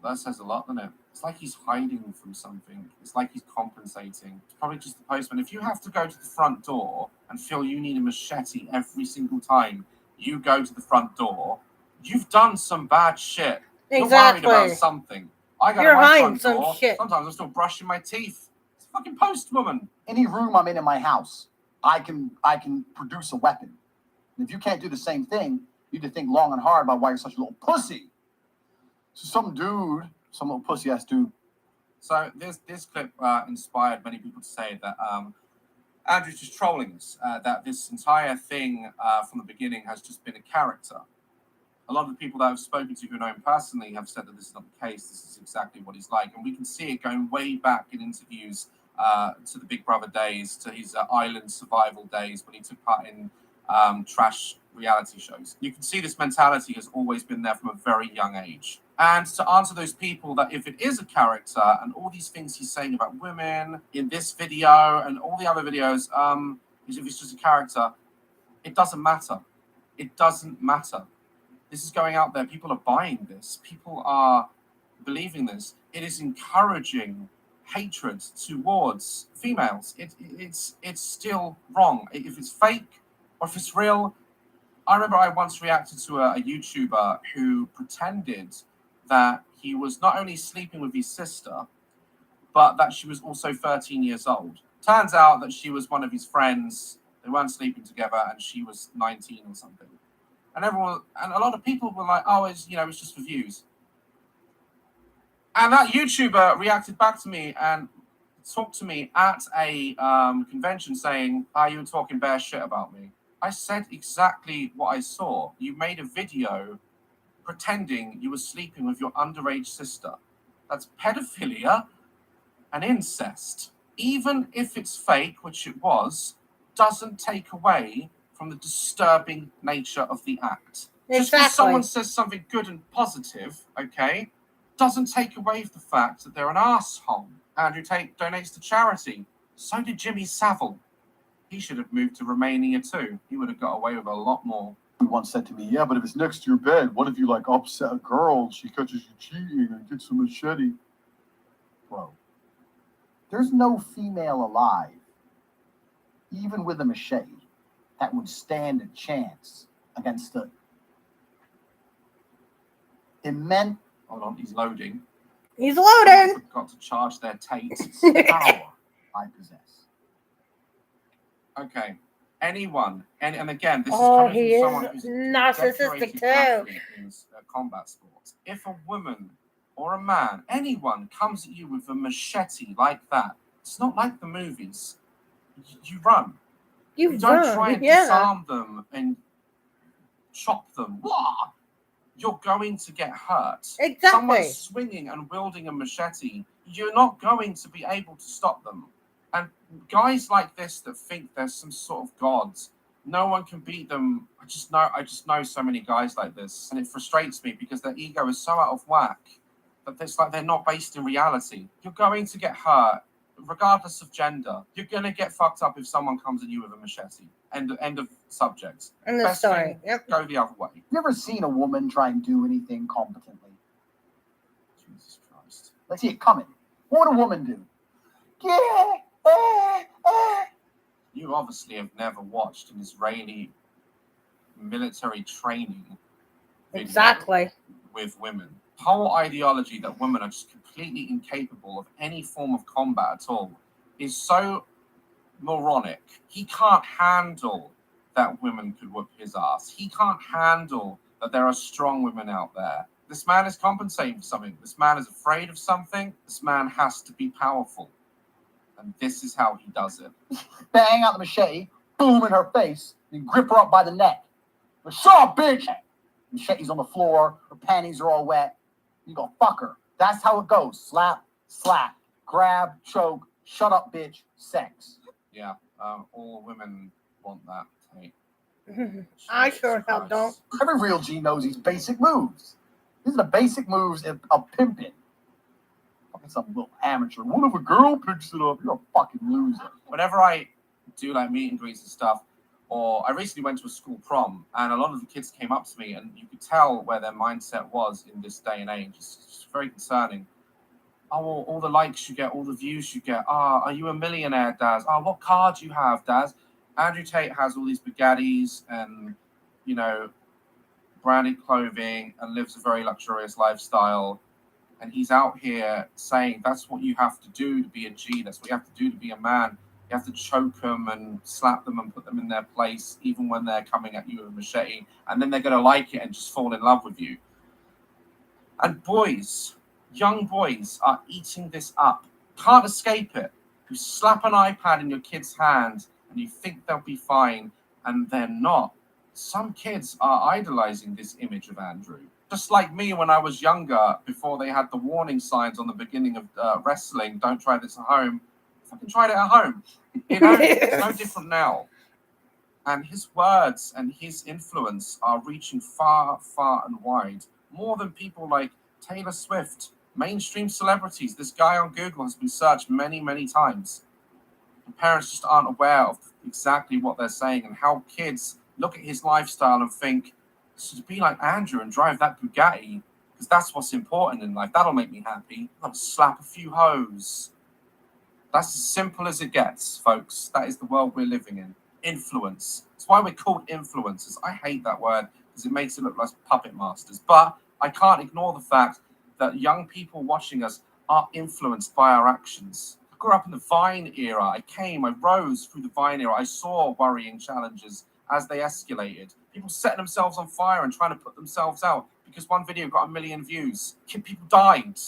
That says a lot, doesn't it? It's like he's hiding from something. It's like he's compensating. It's probably just the postman. If you have to go to the front door and feel you need a machete every single time you go to the front door, you've done some bad shit. Exactly. You're worried about something. I go You're to my hiding front some door. shit. Sometimes I'm still brushing my teeth. It's a fucking postwoman. Any room I'm in my house, I can produce a weapon. And if you can't do the same thing, you need to think long and hard about why you're such a little pussy. So some little pussy ass dude. So this clip inspired many people to say that Andrew's just trolling us. That this entire thing from the beginning has just been a character. A lot of the people that I've spoken to who know him personally have said that this is not the case. This is exactly what he's like. And we can see it going way back in interviews to the Big Brother days, to his island survival days when he took part in trash reality shows. You can see this mentality has always been there from a very young age. And to answer those people that if it is a character and all these things he's saying about women in this video and all the other videos, if it's just a character, it doesn't matter. It doesn't matter. This is going out there. People are buying this. People are believing this. It is encouraging hatred towards females. It's still wrong. If it's fake or if it's real. I remember I once reacted to a YouTuber who pretended that he was not only sleeping with his sister, but that she was also 13 years old. Turns out that she was one of his friends. They weren't sleeping together, and she was 19 or something. And a lot of people were like, "Oh, it's just for views." And that YouTuber reacted back to me and talked to me at a convention saying, you were talking bare shit about me." I said exactly what I saw. You made a video pretending you were sleeping with your underage sister. That's pedophilia and incest. Even if it's fake, which it was, doesn't take away from the disturbing nature of the act. Just because someone says something good and positive, okay, Doesn't take away the fact that they're an asshole. Andrew Tate donates to charity. So did Jimmy Savile. He should have moved to Romania too. He would have got away with a lot more. He once said to me, yeah, but if it's next to your bed, what if you like upset a girl, she catches you cheating and gets a machete? Bro, there's no female alive, even with a machete, that would stand a chance against the immense Hold on, he's loading. He's loading. Got to charge their Tate. power I possess. Okay. Anyone, and again, this Oh, is he coming from is someone who's a narcissistic decorated too. athlete in combat sports. If a woman or a man, anyone comes at you with a machete like that, it's not like the movies. You run. You don't run, try and yeah. disarm them and chop them. Wah! You're going to get hurt. Exactly. Someone swinging and wielding a machete, you're not going to be able to stop them. And guys like this that think there's some sort of gods, no one can beat them. I just know so many guys like this, and it frustrates me because their ego is so out of whack that it's like they're not based in reality. You're going to get hurt, regardless of gender. You're gonna get fucked up if someone comes at you with a machete. End of subject. End of Best story. thing, Yep. go the other way. You ever seen a woman try and do anything competently? Jesus Christ. Let's see it coming. What would a woman do? Yeah. You obviously have never watched an Israeli military training video Exactly. with women. Whole ideology that women are just completely incapable of any form of combat at all is so moronic. He can't handle that women could whoop his ass. He can't handle that there are strong women out there. This man is compensating for something. This man is afraid of something. This man has to be powerful. And this is how he does it. Bang out the machete, boom in her face, and grip her up by the neck. Shut up, bitch! Machete's on the floor, her panties are all wet. You go, fuck her. That's how it goes. Slap, slap, grab, choke, shut up, bitch, sex. Yeah, all women want that. Hey. I sure hell don't. Every real G knows these basic moves. These are the basic moves of pimping. Fucking some little amateur. What if a girl picks it up? You're a fucking loser. Whenever I do like meet and greets and stuff, or I recently went to a school prom, and a lot of the kids came up to me, and you could tell where their mindset was in this day and age. It's very concerning. Oh, well, all the likes you get, all the views you get. Are you a millionaire, Daz? Oh, what car do you have, Daz? Andrew Tate has all these Bugattis and, branded clothing and lives a very luxurious lifestyle. And he's out here saying that's what you have to do to be a G. That's what you have to do to be a man. You have to choke them and slap them and put them in their place, even when they're coming at you with a machete. And then they're going to like it and just fall in love with you. And boys, young boys are eating this up. Can't escape it. You slap an iPad in your kid's hand and you think they'll be fine, and they're not. Some kids are idolizing this image of Andrew. Just like me when I was younger, before they had the warning signs on the beginning of wrestling, don't try this at home. I fucking tried it at home. It's no different now. And his words and his influence are reaching far, far and wide. More than people like Taylor Swift, mainstream celebrities. This guy on Google has been searched many, many times. And parents just aren't aware of exactly what they're saying and how kids look at his lifestyle and think, to be like Andrew and drive that Bugatti, because that's what's important in life. That'll make me happy. I'll slap a few hoes. That's as simple as it gets, folks. That is the world we're living in. Influence. That's why we're called influencers. I hate that word because it makes it look like puppet masters. But I can't ignore the fact that young people watching us are influenced by our actions. I grew up in the Vine era. I rose through the Vine era. I saw worrying challenges as they escalated. People setting themselves on fire and trying to put themselves out because one video got 1 million views. People died.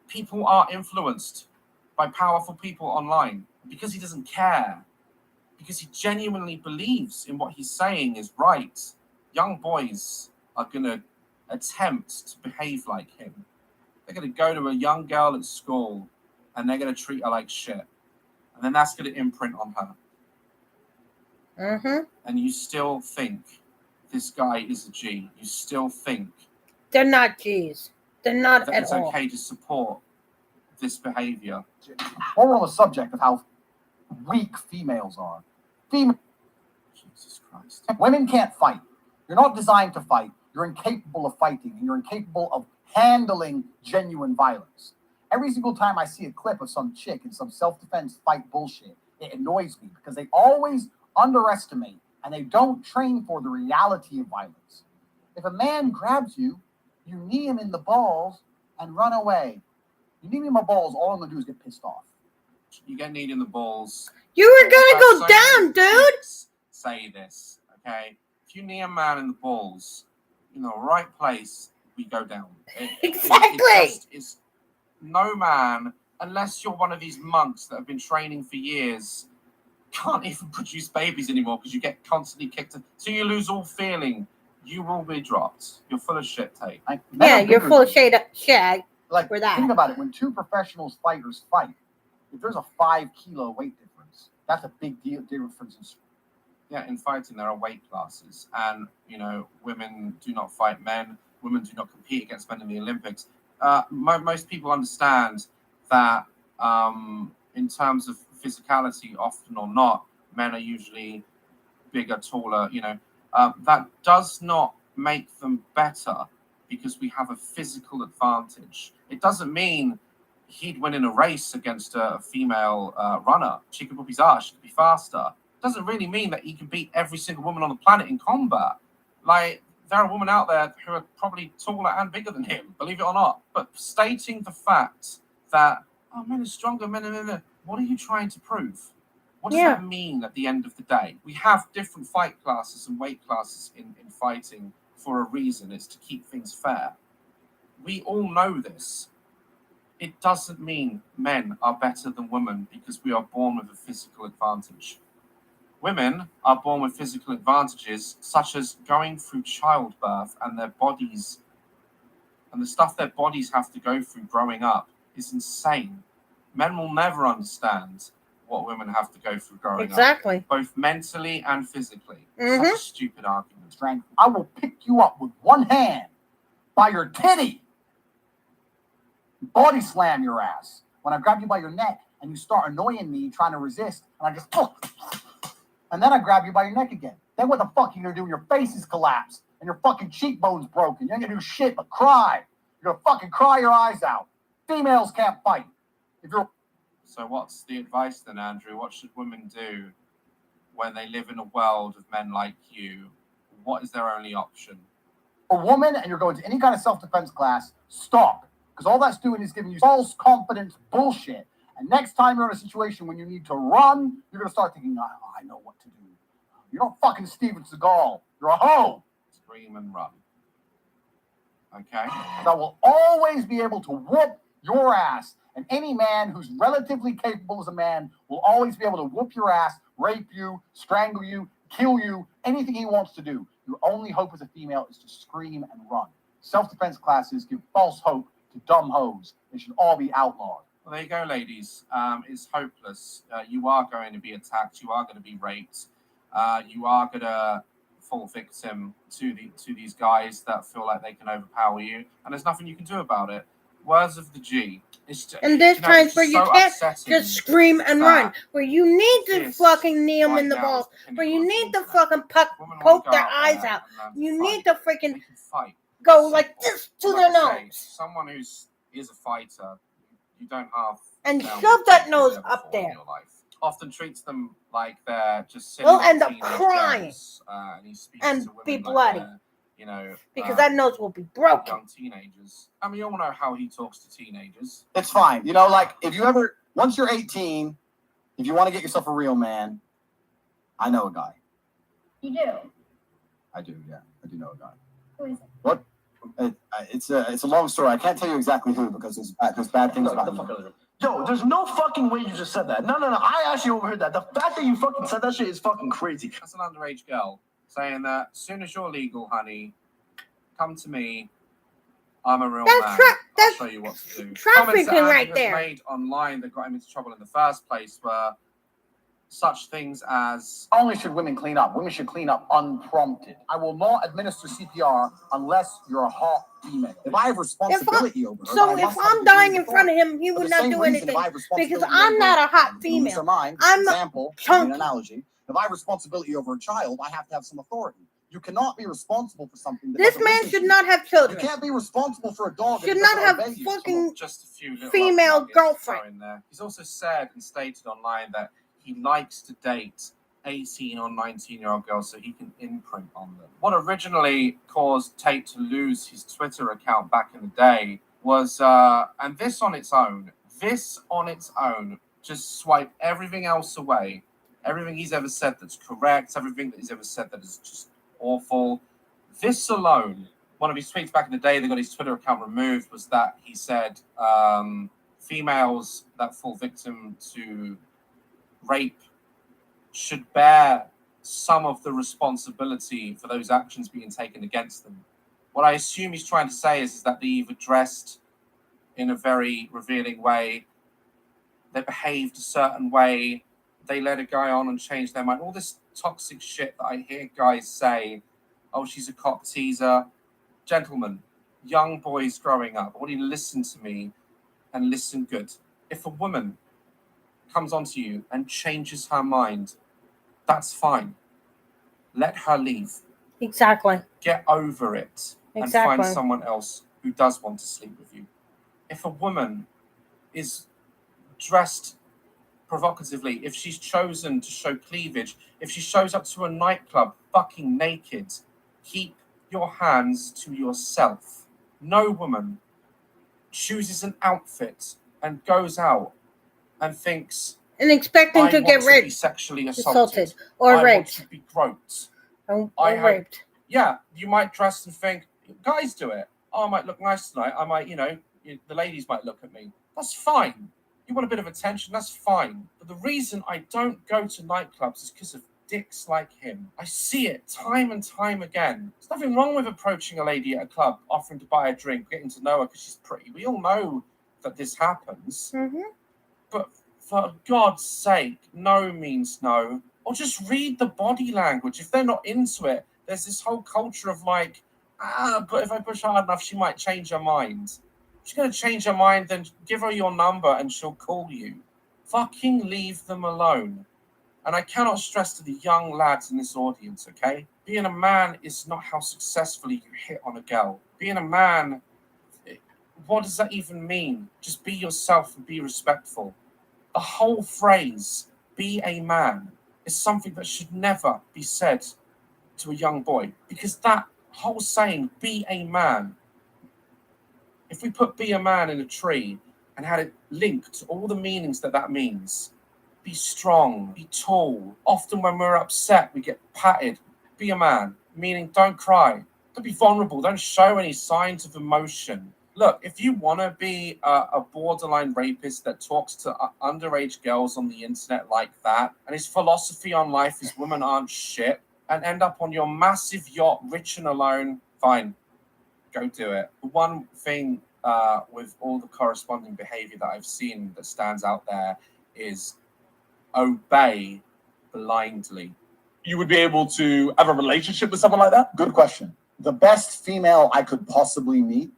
People are influenced by powerful people online because he doesn't care. Because he genuinely believes in what he's saying is right. Young boys are going to attempt to behave like him. They're going to go to a young girl at school and they're going to treat her like shit. And then that's going to imprint on her. Mm-hmm. And you still think this guy is a G. You still think. They're not G's. They're not that at it's all. okay to support this behavior. While we're on the subject of how weak females are, Jesus Christ. women can't fight. You're not designed to fight. You're incapable of fighting, and you're incapable of handling genuine violence. Every single time I see a clip of some chick in some self-defense fight bullshit, it annoys me because they always underestimate and they don't train for the reality of violence. If a man grabs you, you knee him in the balls and run away. You knee me in my balls, all I'm gonna do is get pissed off. You get kneed in the balls. You were gonna go So down, many dude. chicks say this, okay? If you knee a man in the balls, in the right place, we go down. Exactly. It's no man, unless you're one of these monks that have been training for years, can't even produce babies anymore because you get constantly kicked. So you lose all feeling. You will be dropped. You're full of shit, Tate. Yeah, you're full of shag. Like, for that. think about it. When two professional fighters fight, if there's a 5-kilo weight difference, that's a big deal. Difference. Yeah, in fighting there are weight classes, and women do not fight men. Women do not compete against men in the Olympics. Most people understand that in terms of physicality, often or not, men are usually bigger, taller. That does not make them better because we have a physical advantage. It doesn't mean he'd win in a race against a female runner. She could whoop his ass. She could be faster. Doesn't really mean that he can beat every single woman on the planet in combat. Like, there are women out there who are probably taller and bigger than him, believe it or not. But stating the fact that, men are stronger, men, what are you trying to prove? What does that mean at the end of the day? We have different fight classes and weight classes in fighting for a reason. It's to keep things fair. We all know this. It doesn't mean men are better than women because we are born with a physical advantage. Women are born with physical advantages such as going through childbirth and their bodies and the stuff their bodies have to go through growing up is insane. Men will never understand what women have to go through growing up, both mentally and physically. Such a stupid argument. Strength. I will pick you up with one hand by your titty, body slam your ass. When I grab you by your neck and you start annoying me, trying to resist, and I just, and then I grab you by your neck again. Then what the fuck are you gonna do when your face is collapsed and your fucking cheekbone's broken? You ain't gonna do shit but cry. You're gonna fucking cry your eyes out. Females can't fight. So what's the advice then, Andrew? What should women do when they live in a world of men like you? What is their only option? A woman, and you're going to any kind of self-defense class, stop. Because all that's doing is giving you false confidence bullshit. And next time you're in a situation when you need to run, you're going to start thinking, I know what to do. You're not fucking Steven Seagal. You're a hoe. Scream and run. Okay? I will always be able to whoop your ass. And any man who's relatively capable as a man will always be able to whoop your ass, rape you, strangle you, kill you, anything he wants to do. Your only hope as a female is to scream and run. Self-defense classes give false hope to dumb hoes. They should all be outlawed. Well, there you go, ladies. It's hopeless. You are going to be attacked. You are going to be raped. You are going to fall victim to these guys that feel like they can overpower you. And there's nothing you can do about it. Words of the G. And there's times where you can't just scream and run. Where you need to fucking knee them in the balls. Where you need to fucking poke their eyes out. You need to freaking go like this to their nose. Someone who is a fighter, you don't have... And shove that nose up there. Often treats them like they're just silly. They'll end up crying. And be bloody. Because that nose will be broken. Young teenagers. I mean, you all know how he talks to teenagers. It's fine. Like, if you ever, once you're 18, if you want to get yourself a real man, I know a guy. You do? I do, yeah. I do know a guy. Who is it? What? It's a long story. I can't tell you exactly who because there's bad things about him. Yo, there's no fucking way you just said that. No. I actually overheard that. The fact that you fucking said that shit is fucking crazy. That's an underage girl saying that as soon as you're legal, honey, come to me. I'm a real man. I'll show you what to do. Trafficking right there. Made online that got him into trouble in the first place were such things as Not only should women clean up, women should clean up unprompted. I will not administer CPR unless you're a hot female. If I have responsibility over her, So if I'm dying in front of him, he For would the not same do reason, anything if I have because responsibility I'm over not a hot boobs or female. mine, I'm example, chunky. an analogy. If I have responsibility over a child, I have to have some authority. You cannot be responsible for something that This doesn't man listen should to you. not have You children. can't be responsible for a dog that Should doesn't not have obey you. fucking just a few little female nuggets to throw girlfriend. in there. He's also said and stated online that he likes to date 18 or 19-year-old girls so he can imprint on them. What originally caused Tate to lose his Twitter account back in the day was, and this on its own, just swipe everything else away. Everything he's ever said that's correct, everything that he's ever said that is just awful. This alone, one of his tweets back in the day that got his Twitter account removed was that he said females that fall victim to rape should bear some of the responsibility for those actions being taken against them. What I assume he's trying to say is that they've dressed in a very revealing way, they behaved a certain way, they let a guy on and change their mind. All this toxic shit that I hear guys say, oh, she's a cock teaser. Gentlemen, young boys growing up, I want you to listen to me and listen good. If a woman comes onto you and changes her mind, that's fine. Let her leave. Exactly. Get over it and Exactly. find someone else who does want to sleep with you. If a woman is dressed provocatively, if she's chosen to show cleavage, if she shows up to a nightclub fucking naked, keep your hands to yourself. No woman chooses an outfit and goes out and thinks, And expecting to get be raped, sexually assaulted, I or want raped. to be groped. Or raped. raped. Yeah, you might dress and think, guys do it. Oh, I might look nice tonight. I might, the ladies might look at me. That's fine. You want a bit of attention, that's fine. But the reason I don't go to nightclubs is because of dicks like him. I see it time and time again. There's nothing wrong with approaching a lady at a club, offering to buy a drink, getting to know her because she's pretty. We all know that this happens. Mm-hmm. But for God's sake, no means no. Or just read the body language. If they're not into it, there's this whole culture of like, but if I push hard enough, she might change her mind. If she's going to change her mind, then give her your number and she'll call you. Fucking leave them alone. And I cannot stress to the young lads in this audience, okay? Being a man is not how successfully you hit on a girl. Being a man, what does that even mean? Just be yourself and be respectful. The whole phrase, be a man, is something that should never be said to a young boy. Because that whole saying, be a man, if we put be a man in a tree and had it linked to all the meanings that means, be strong, be tall. Often when we're upset, we get patted. Be a man, meaning don't cry. Don't be vulnerable. Don't show any signs of emotion. Look, if you want to be a borderline rapist that talks to underage girls on the internet like that, and his philosophy on life is women aren't shit, and end up on your massive yacht, rich and alone, fine, go do it. The one thing with all the corresponding behavior that I've seen that stands out there is obey blindly. You would be able to have a relationship with someone like that? Good question. The best female I could possibly meet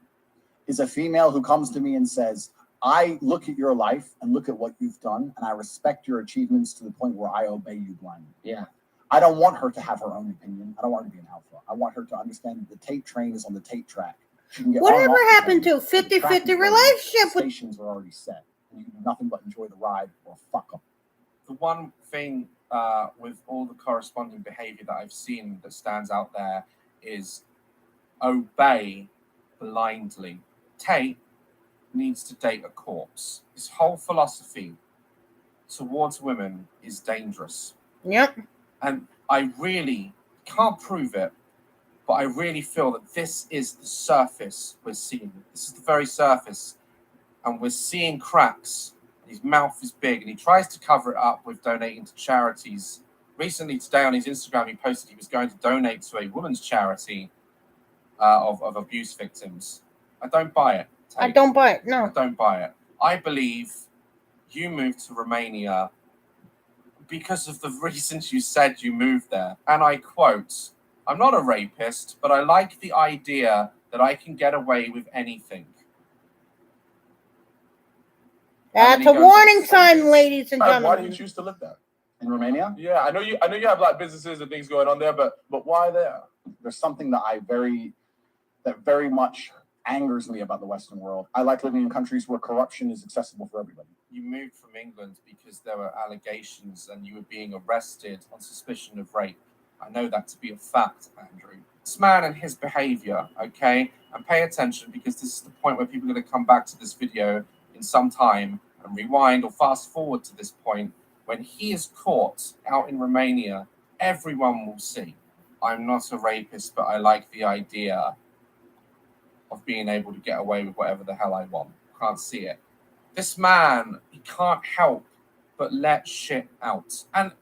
is a female who comes to me and says, I look at your life and look at what you've done, and I respect your achievements to the point where I obey you blindly. Yeah. I don't want her to have her own opinion. I don't want her to be an alpha. I want her to understand that the Tate train is on the Tate track. She can get on and Whatever off the happened train, to but the track 50-50 is ready. relationship The with stations are already set, and you can do nothing but enjoy the ride or fuck them. The one thing with all the corresponding behavior that I've seen that stands out there is obey blindly. Tate needs to date a corpse. His whole philosophy towards women is dangerous. Yep. And I really can't prove it, but I really feel that this is the surface we're seeing. This is the very surface. And we're seeing cracks. His mouth is big and he tries to cover it up with donating to charities. Recently today on his Instagram, he posted he was going to donate to a women's charity of abuse victims. I don't buy it. Tate. I don't buy it. No. I don't buy it. I believe you moved to Romania because of the reasons you said you moved there. And I quote, "I'm not a rapist, but I like the idea that I can get away with anything." That's a warning sign, ladies and Why do gentlemen. you choose to live there? In Romania, Yeah, I know you have like businesses and things going on there, but why there? there's something that very much angers me about the Western world. I like living in countries where corruption is accessible for everybody. You moved from England because there were allegations and you were being arrested on suspicion of rape. I know that to be a fact, Andrew. This man and his behavior, okay? And pay attention, because this is the point where people are going to come back to this video in some time and rewind or fast forward to this point. When he is caught out in Romania, everyone will see, "I'm not a rapist, but I like the idea of being able to get away with whatever the hell I want." Can't see it. This man, he can't help but let shit out. And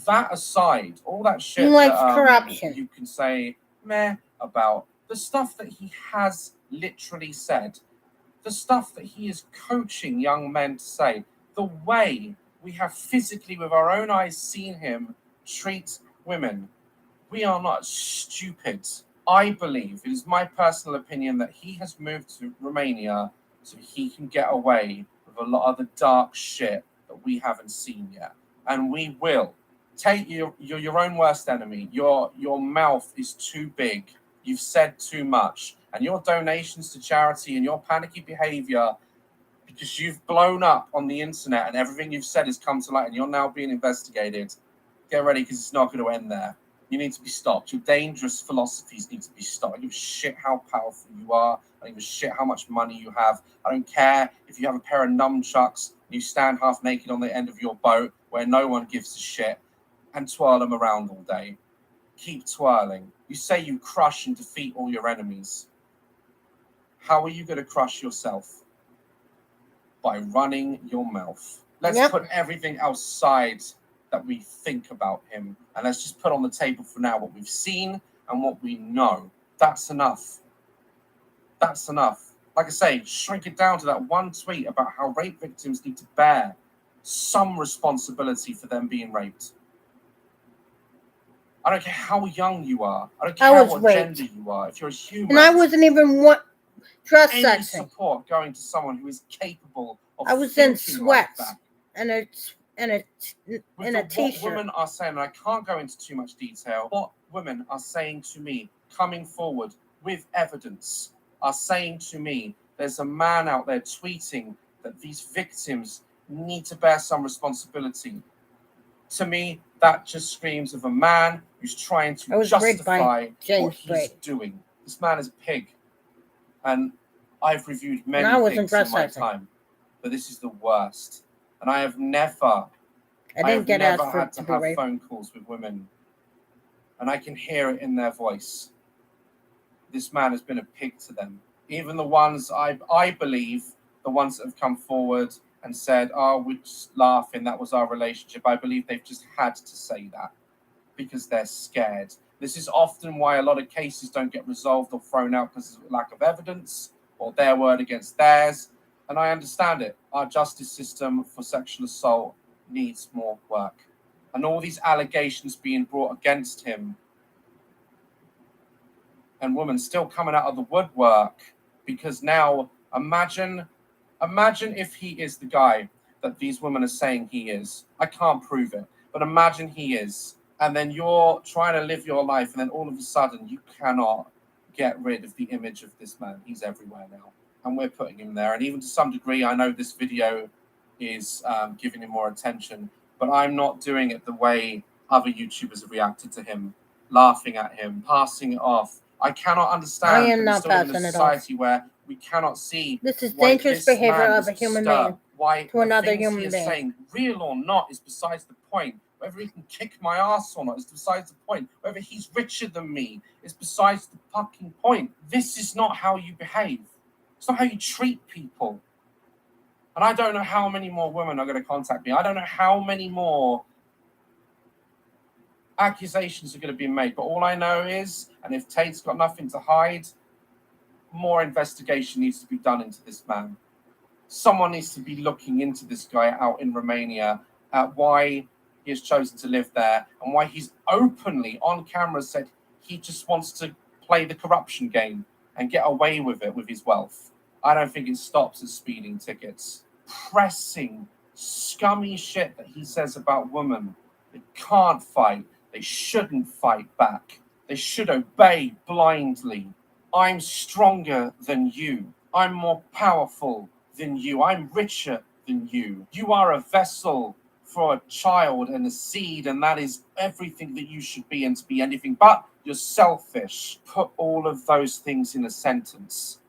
that aside, all that shit He likes that, corruption. you can say meh about, the stuff that he has literally said, the stuff that he is coaching young men to say, the way we have physically with our own eyes seen him treat women, we are not stupid. I believe, it is my personal opinion, that he has moved to Romania so he can get away with a lot of the dark shit that we haven't seen yet. And we will. Tate, you're your own worst enemy. Your mouth is too big. You've said too much. And your donations to charity and your panicky behavior, because you've blown up on the internet and everything you've said has come to light and you're now being investigated, get ready, because it's not going to end there. You need to be stopped. Your dangerous philosophies need to be stopped. I don't give a shit how powerful you are. I don't give a shit how much money you have. I don't care if you have a pair of nunchucks and you stand half naked on the end of your boat where no one gives a shit and twirl them around all day. Keep twirling. You say you crush and defeat all your enemies. How are you going to crush yourself? By running your mouth. Let's put everything outside that we think about him, and let's just put on the table for now what we've seen and what we know. That's enough. That's enough. Like I say, shrink it down to that one tweet about how rape victims need to bear some responsibility for them being raped. I don't care how young you are. I don't care what gender you are. If you're a human, and I wasn't even dress any sexing. support going to someone who is capable of I was in thinking sweats like that. and a What t-shirt. women are saying, and I can't go into too much detail, what women are saying to me, coming forward with evidence, are saying to me, there's a man out there tweeting that these victims need to bear some responsibility. To me, that just screams of a man who's trying to justify what he's doing. This man is a pig. And I've reviewed many pigs in my time, but this is the worst. And I have never had to have phone calls with women, and I can hear it in their voice. This man has been a pig to them. Even the ones I believe, the ones that have come forward and said, "Oh, we're just laughing, that was our relationship," I believe they've just had to say that because they're scared. This is often why a lot of cases don't get resolved or thrown out, because of lack of evidence or their word against theirs. And I understand it. Our justice system for sexual assault needs more work. And all these allegations being brought against him, and women still coming out of the woodwork, because now imagine if he is the guy that these women are saying he is. I can't prove it, but imagine he is. And then you're trying to live your life, and then all of a sudden you cannot get rid of the image of this man. He's everywhere now, and we're putting him there. And even to some degree, I know this video is giving him more attention, but I'm not doing it the way other YouTubers have reacted to him, laughing at him, passing it off. I cannot understand. I am not still in a passing it society where we cannot see this is dangerous behavior of a human being why to another human being. Saying real or not is besides the point. Whether he can kick my ass or not is besides the point. Whether he's richer than me is besides the fucking point. This is not how you behave. It's not how you treat people. And I don't know how many more women are going to contact me. I don't know how many more accusations are going to be made. But all I know is, and if Tate's got nothing to hide, more investigation needs to be done into this man. Someone needs to be looking into this guy out in Romania at why he has chosen to live there, and why he's openly on camera said he just wants to play the corruption game and get away with it with his wealth. I don't think it stops at speeding tickets. Pressing, scummy shit that he says about women. They can't fight. They shouldn't fight back. They should obey blindly. I'm stronger than you. I'm more powerful than you. I'm richer than you. You are a vessel for a child and a seed, and that is everything that you should be, and to be anything but you're selfish. Put all of those things in a sentence,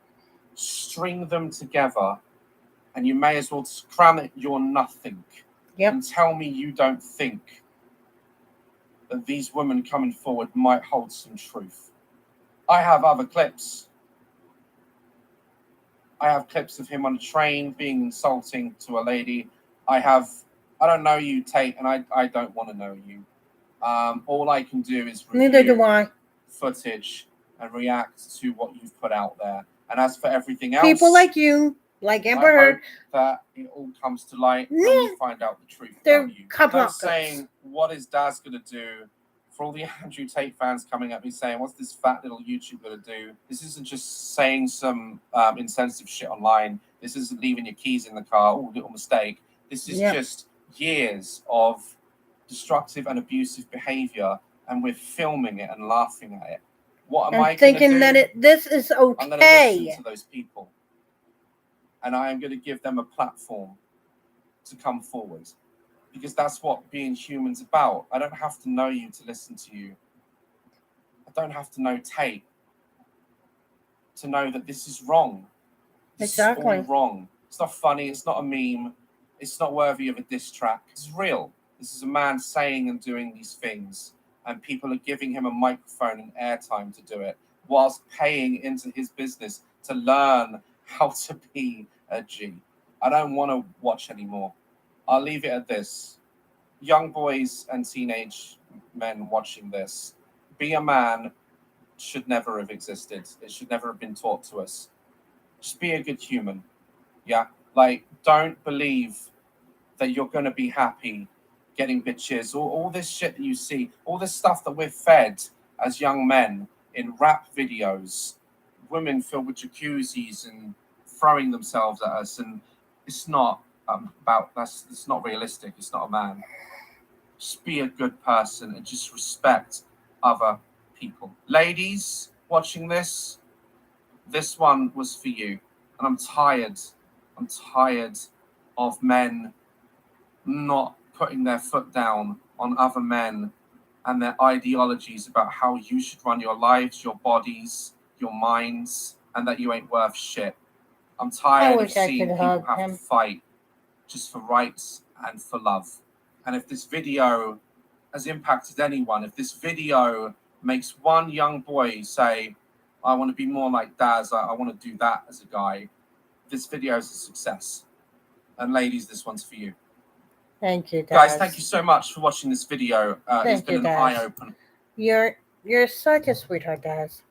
string them together, and you may as well crown it you're nothing. Yep. And tell me you don't think that these women coming forward might hold some truth. I have other clips. I have clips of him on a train being insulting to a lady. I don't know you, Tate, and I don't want to know you. All I can do is Neither do review I. footage and react to what you've put out there. And as for everything else, People like you, like Amber I Heard, hope that it all comes to light when Nah. we find out the truth They're about you. cover No up saying, what is Daz going to do? For all the Andrew Tate fans coming at me saying, what's this fat little YouTube going to do? This isn't just saying some insensitive shit online. This isn't leaving your keys in the car. Oh, little mistake. This is just years of destructive and abusive behavior, and we're filming it and laughing at it. What am I and thinking gonna that do? this is I'm going to okay. listen to those people, and I am going to give them a platform to come forward, because that's what being human's about. I don't have to know you to listen to you. I don't have to know Tate to know that this is wrong. This is all wrong. It's not funny. It's not a meme. It's not worthy of a diss track. It's real. This is a man saying and doing these things, and people are giving him a microphone and airtime to do it, whilst paying into his business to learn how to be a G. I don't want to watch anymore. I'll leave it at this. Young boys and teenage men watching this, be a man should never have existed. It should never have been taught to us. Just be a good human. Yeah? Like, don't believe that you're going to be happy getting bitches, or all this shit that you see, all this stuff that we're fed as young men in rap videos, women filled with jacuzzis and throwing themselves at us, and it's not it's not realistic. It's not a man. Just be a good person and just respect other people. Ladies watching this one was for you. And I'm tired of men not putting their foot down on other men and their ideologies about how you should run your lives, your bodies, your minds, and that you ain't worth shit. I'm tired of seeing people have to fight just for rights and for love. And if this video has impacted anyone, if this video makes one young boy say, I want to be more like Daz, I want to do that as a guy, this video is a success. And ladies, this one's for you. Thank you, Daz. Guys, thank you so much for watching this video. It's been an eye-opener. You're such a sweetheart, Daz.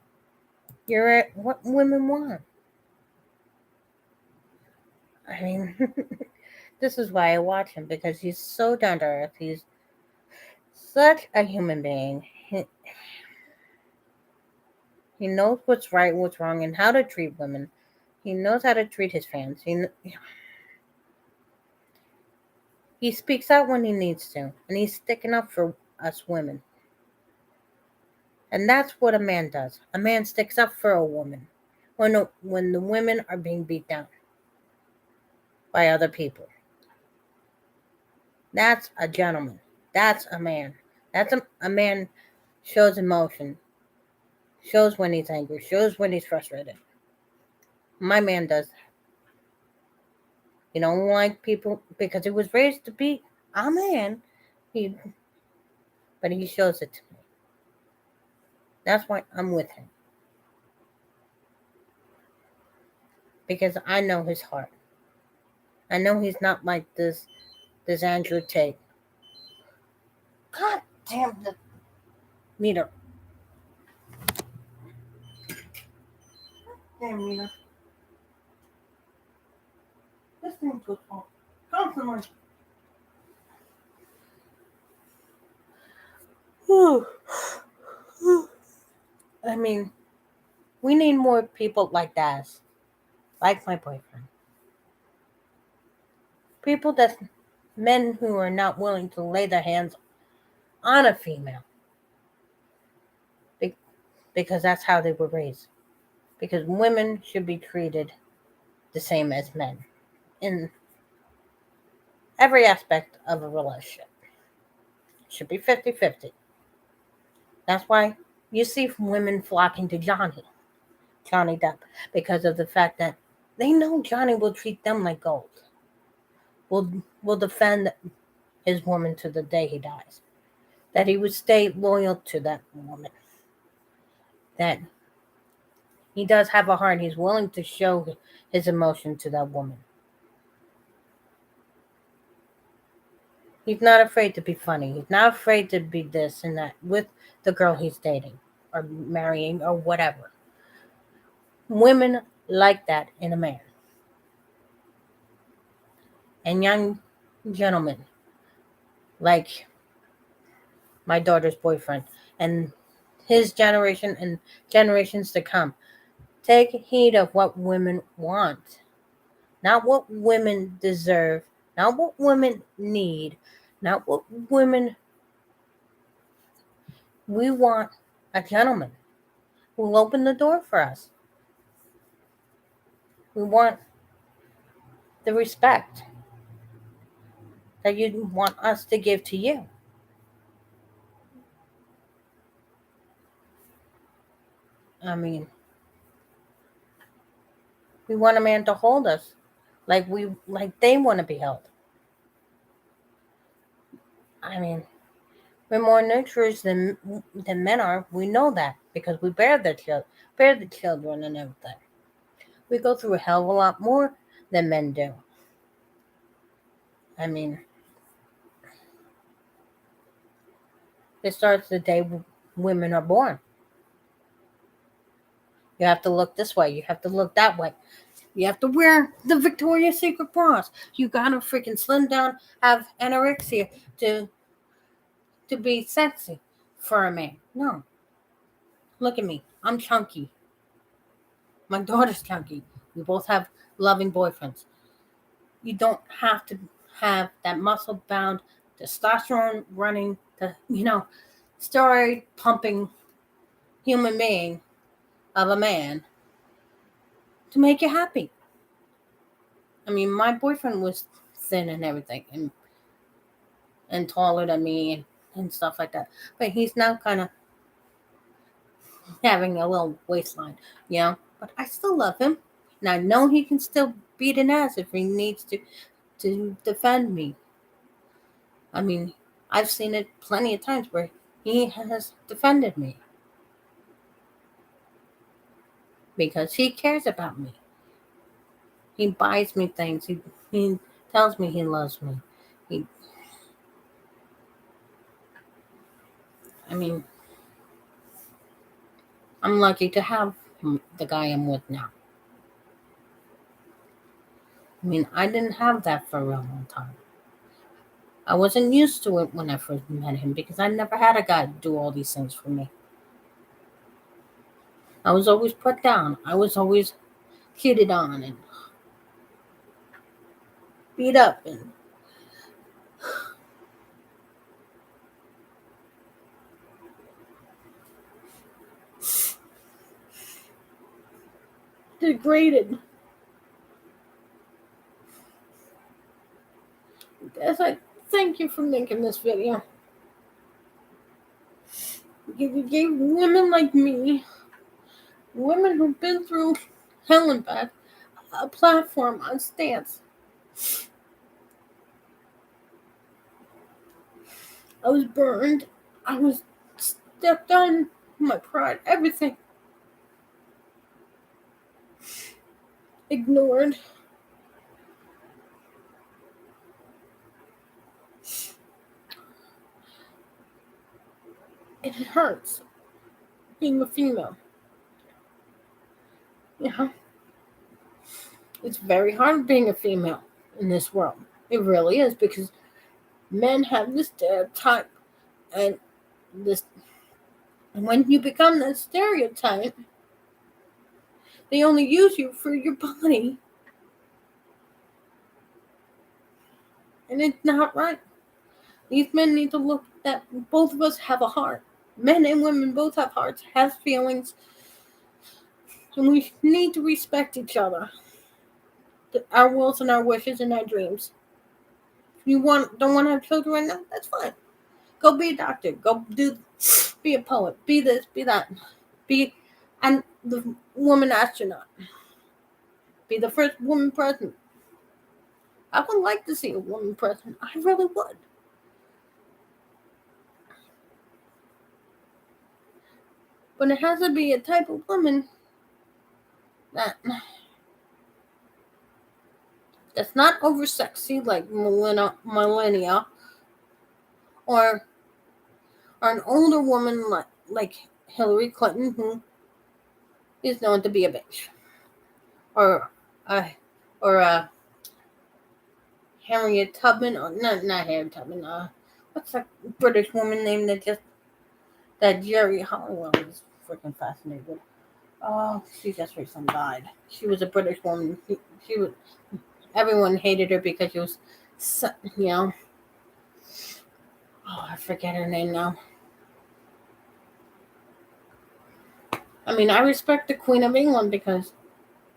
You're at what women want. I mean, this is why I watch him, because he's so down to earth. He's such a human being. He knows what's right, what's wrong, and how to treat women. He knows how to treat his fans. He speaks out when he needs to, and he's sticking up for us women. And that's what a man does. A man sticks up for a woman when the women are being beat down by other people. That's a gentleman. That's a man. That's a man shows emotion, shows when he's angry, shows when he's frustrated. My man does that. You don't like people because he was raised to be a man. But he shows it to me. That's why I'm with him. Because I know his heart. I know he's not like this Andrew Tate. God damn the meter. Damn meter. This thing's good for constantly. I mean, we need more people like that, like my boyfriend. People that, men who are not willing to lay their hands on a female because that's how they were raised. Because women should be treated the same as men in every aspect of a relationship. It should be 50-50. That's why you see women flocking to Johnny Depp, because of the fact that they know Johnny will treat them like gold. Will defend his woman to the day he dies. That he would stay loyal to that woman. That he does have a heart. He's willing to show his emotion to that woman. He's not afraid to be funny. He's not afraid to be this and that with the girl he's dating or marrying or whatever. Women like that in a man. And young gentlemen like my daughter's boyfriend and his generation and generations to come. Take heed of what women want, not what women deserve, not what women need, not what women. We want a gentleman who will open the door for us. We want the respect that you want us to give to you. I mean, we want a man to hold us like they want to be held. I mean, we're more nurturers than men are. We know that because we bear the children and everything. We go through a hell of a lot more than men do. I mean, it starts the day women are born. You have to look this way. You have to look that way. You have to wear the Victoria's Secret bras. You gotta freaking slim down, have anorexia to be sexy for a man. No. Look at me. I'm chunky. My daughter's chunky. We both have loving boyfriends. You don't have to have that muscle bound, testosterone running, steroid pumping human being of a man to make you happy. I mean, my boyfriend was thin and everything and taller than me and stuff like that. But he's now kind of having a little waistline, But I still love him. And I know he can still beat an ass if he needs to defend me. I mean, I've seen it plenty of times where he has defended me. Because he cares about me. He buys me things. He tells me he loves me. I'm lucky to have the guy I'm with now. I mean, I didn't have that for a real long time. I wasn't used to it when I first met him because I never had a guy do all these things for me. I was always put down. I was always cheated on and beat up and degraded. As I thank you for making this video. You gave women like me, women who've been through hell and back, a platform on stance. I was burned. I was stepped on, my pride, everything. Ignored. It hurts being a female. Yeah. It's very hard being a female in this world. It really is because men have this stereotype and this, and when you become the stereotype, they only use you for your body. And it's not right. These men need to look that both of us have a heart. Men and women both have hearts, have feelings, and we need to respect each other. Our wills and our wishes and our dreams. If you don't want to have children right now, that's fine. Go be a doctor. Be a poet. Be this, be that. Be the woman astronaut. Be the first woman president. I would like to see a woman president. I really would. But it has to be a type of woman that's not over sexy like Melania, or an older woman like Hillary Clinton, who is known to be a bitch, or Harriet Tubman, or not Harriet Tubman. What's that British woman name that Jerry Halliwell is freaking fascinated with? Oh, she just recently died. She was a British woman. She was. Everyone hated her because she was, Oh, I forget her name now. I mean, I respect the Queen of England because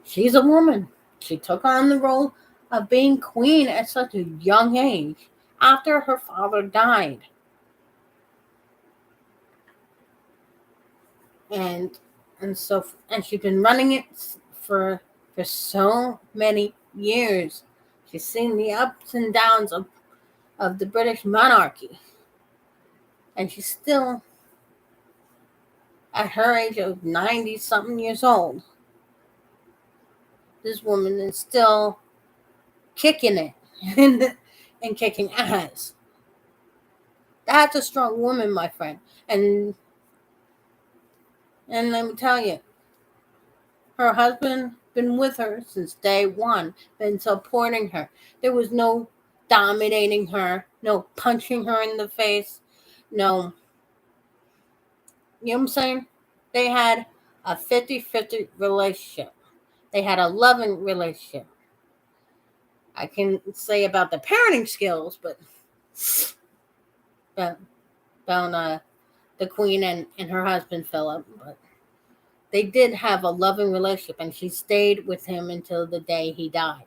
she's a woman. She took on the role of being queen at such a young age after her father died. And she's been running it for so many years. She's seen the ups and downs of the British monarchy. And she's still, at her age of 90-something years old, this woman is still kicking it and kicking ass. That's a strong woman, my friend. And let me tell you, her husband been with her since day one, been supporting her. There was no dominating her, no punching her in the face, no, you know what I'm saying? They had a 50-50 relationship. They had a loving relationship. I can say about the parenting skills, but about the Queen and her husband Philip, but they did have a loving relationship, and she stayed with him until the day he died.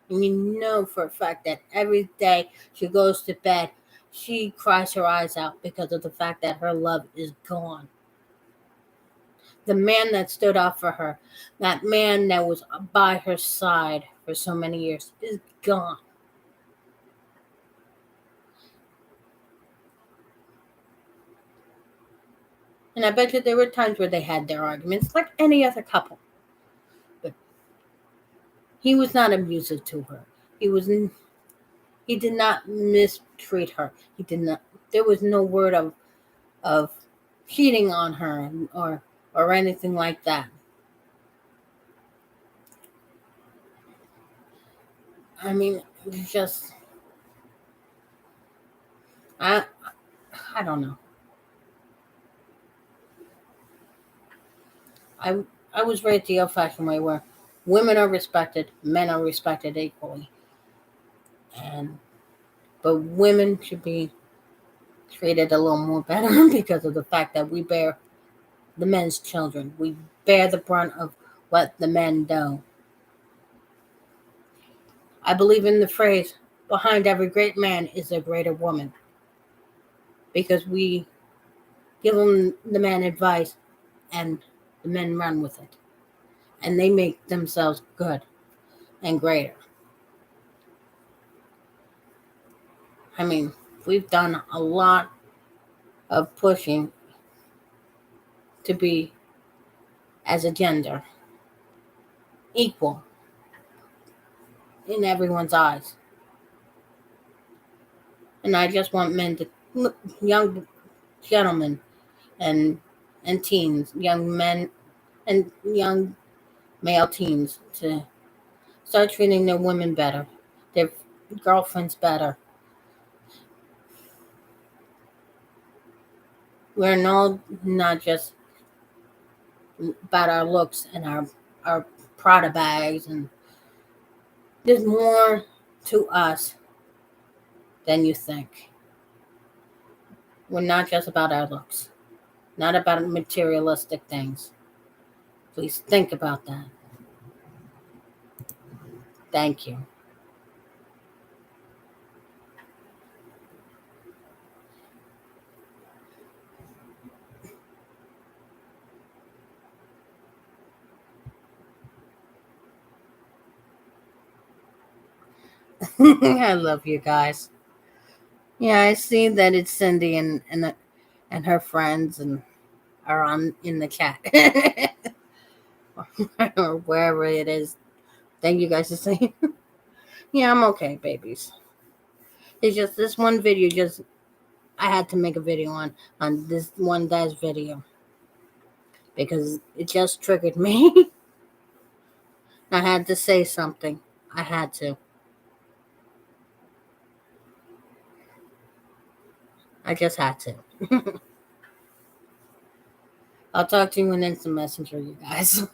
And you know for a fact that every day she goes to bed, she cries her eyes out because of the fact that her love is gone. The man that stood up for her, that man that was by her side for so many years, is gone. And I bet you there were times where they had their arguments, like any other couple. But he was not abusive to her. He did not mistreat her. He did not. There was no word of cheating on her or anything like that. I mean, it's just I don't know. I was raised the old-fashioned way where women are respected, men are respected equally, but women should be treated a little more better because of the fact that we bear the men's children. We bear the brunt of what the men do. I believe in the phrase, behind every great man is a greater woman, because we give them the men advice and the men run with it, and they make themselves good and greater. I mean, we've done a lot of pushing to be, as a gender, equal in everyone's eyes. And I just want men to, young gentlemen and teens, young men and young male teens, to start treating their women better, their girlfriends better. We're not just about our looks and our Prada bags, and there's more to us than you think. We're not just about our looks, not about materialistic things. Please think about that. Thank you. I love you guys. Yeah, I see that it's Cindy and her friends and are on in the chat or wherever it is. Thank you guys for saying. Yeah, I'm okay, babies. It's just this one video. Just I had to make a video on this one guy's video because it just triggered me. I had to say something. I had to. I just had to. I'll talk to you in instant messenger, you guys.